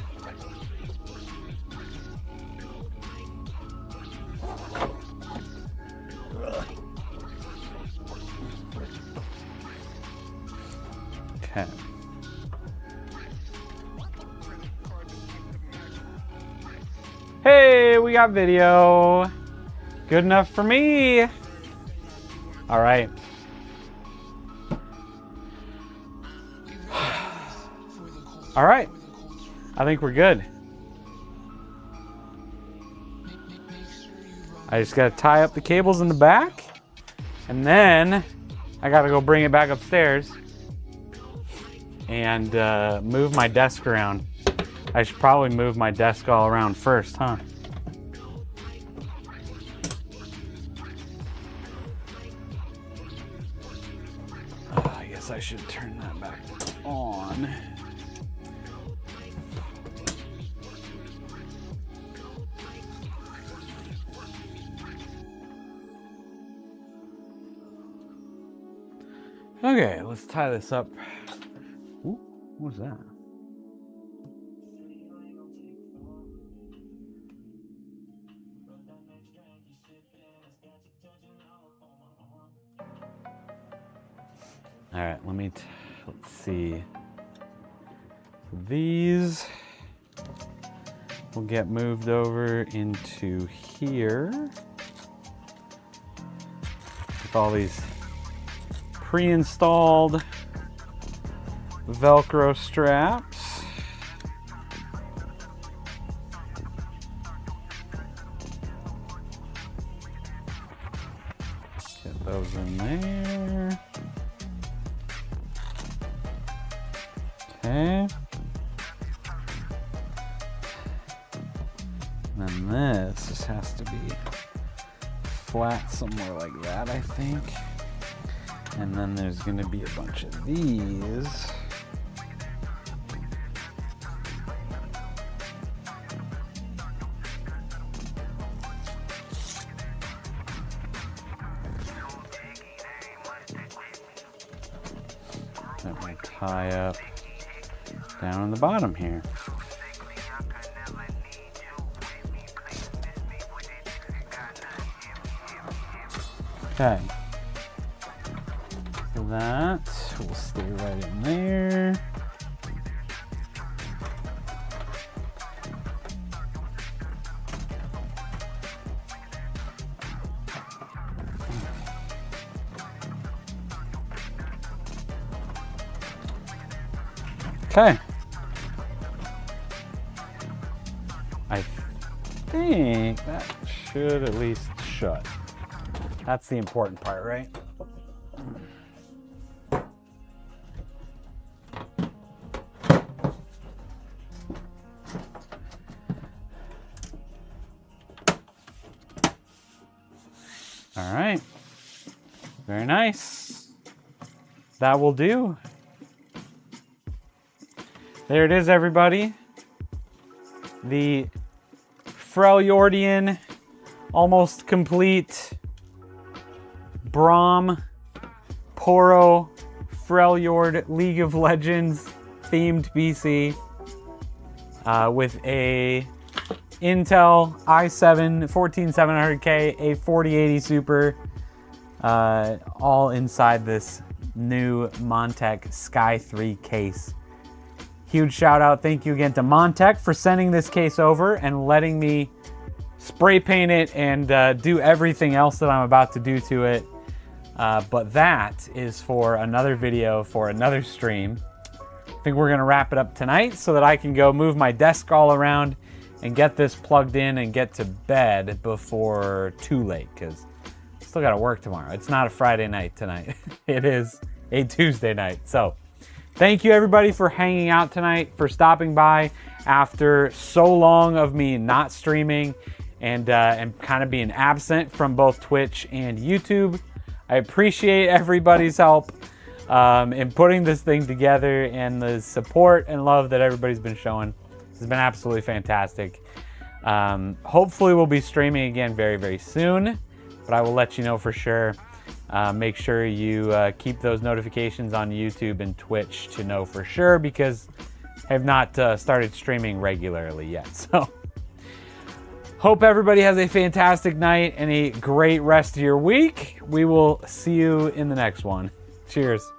Okay. Hey, we got video. Good enough for me. All right. All right. I think we're good. I just got to tie up the cables in the back, and then I got to go bring it back upstairs and move my desk around. I should probably move my desk all around first, huh? I guess I should turn that back on. Okay, let's tie this up. Ooh, what was that? All right, let's see. These will get moved over into here with all these pre-installed Velcro straps. Get those in there. Okay. And then this just has to be flat somewhere like that, I think. And then there's going to be a bunch of these. That might tie up down on the bottom here. Okay. So that will stay right in there. Okay. I think that should at least shut. That's the important part, right? All right. Very nice. That will do. There it is, everybody. The Freljordian, almost complete Braum Poro Freljord League of Legends themed PC with a Intel i7 14700K, a 4080 Super, all inside this new Montech Sky 3 case. Huge shout out, thank you again to Montech for sending this case over and letting me spray paint it and do everything else that I'm about to do to it. But that is for another video, for another stream. I think we're gonna wrap it up tonight so that I can go move my desk all around and get this plugged in and get to bed before too late, because I still gotta work tomorrow. It's not a Friday night tonight. It is a Tuesday night. So thank you everybody for hanging out tonight, for stopping by after so long of me not streaming and kind of being absent from both Twitch and YouTube. I appreciate everybody's help in putting this thing together, and the support and love that everybody's been showing has been absolutely fantastic. Hopefully we'll be streaming again very, very soon, but I will let you know for sure. Make sure you keep those notifications on YouTube and Twitch to know for sure, because I have not started streaming regularly yet. So hope everybody has a fantastic night and a great rest of your week. We will see you in the next one. Cheers.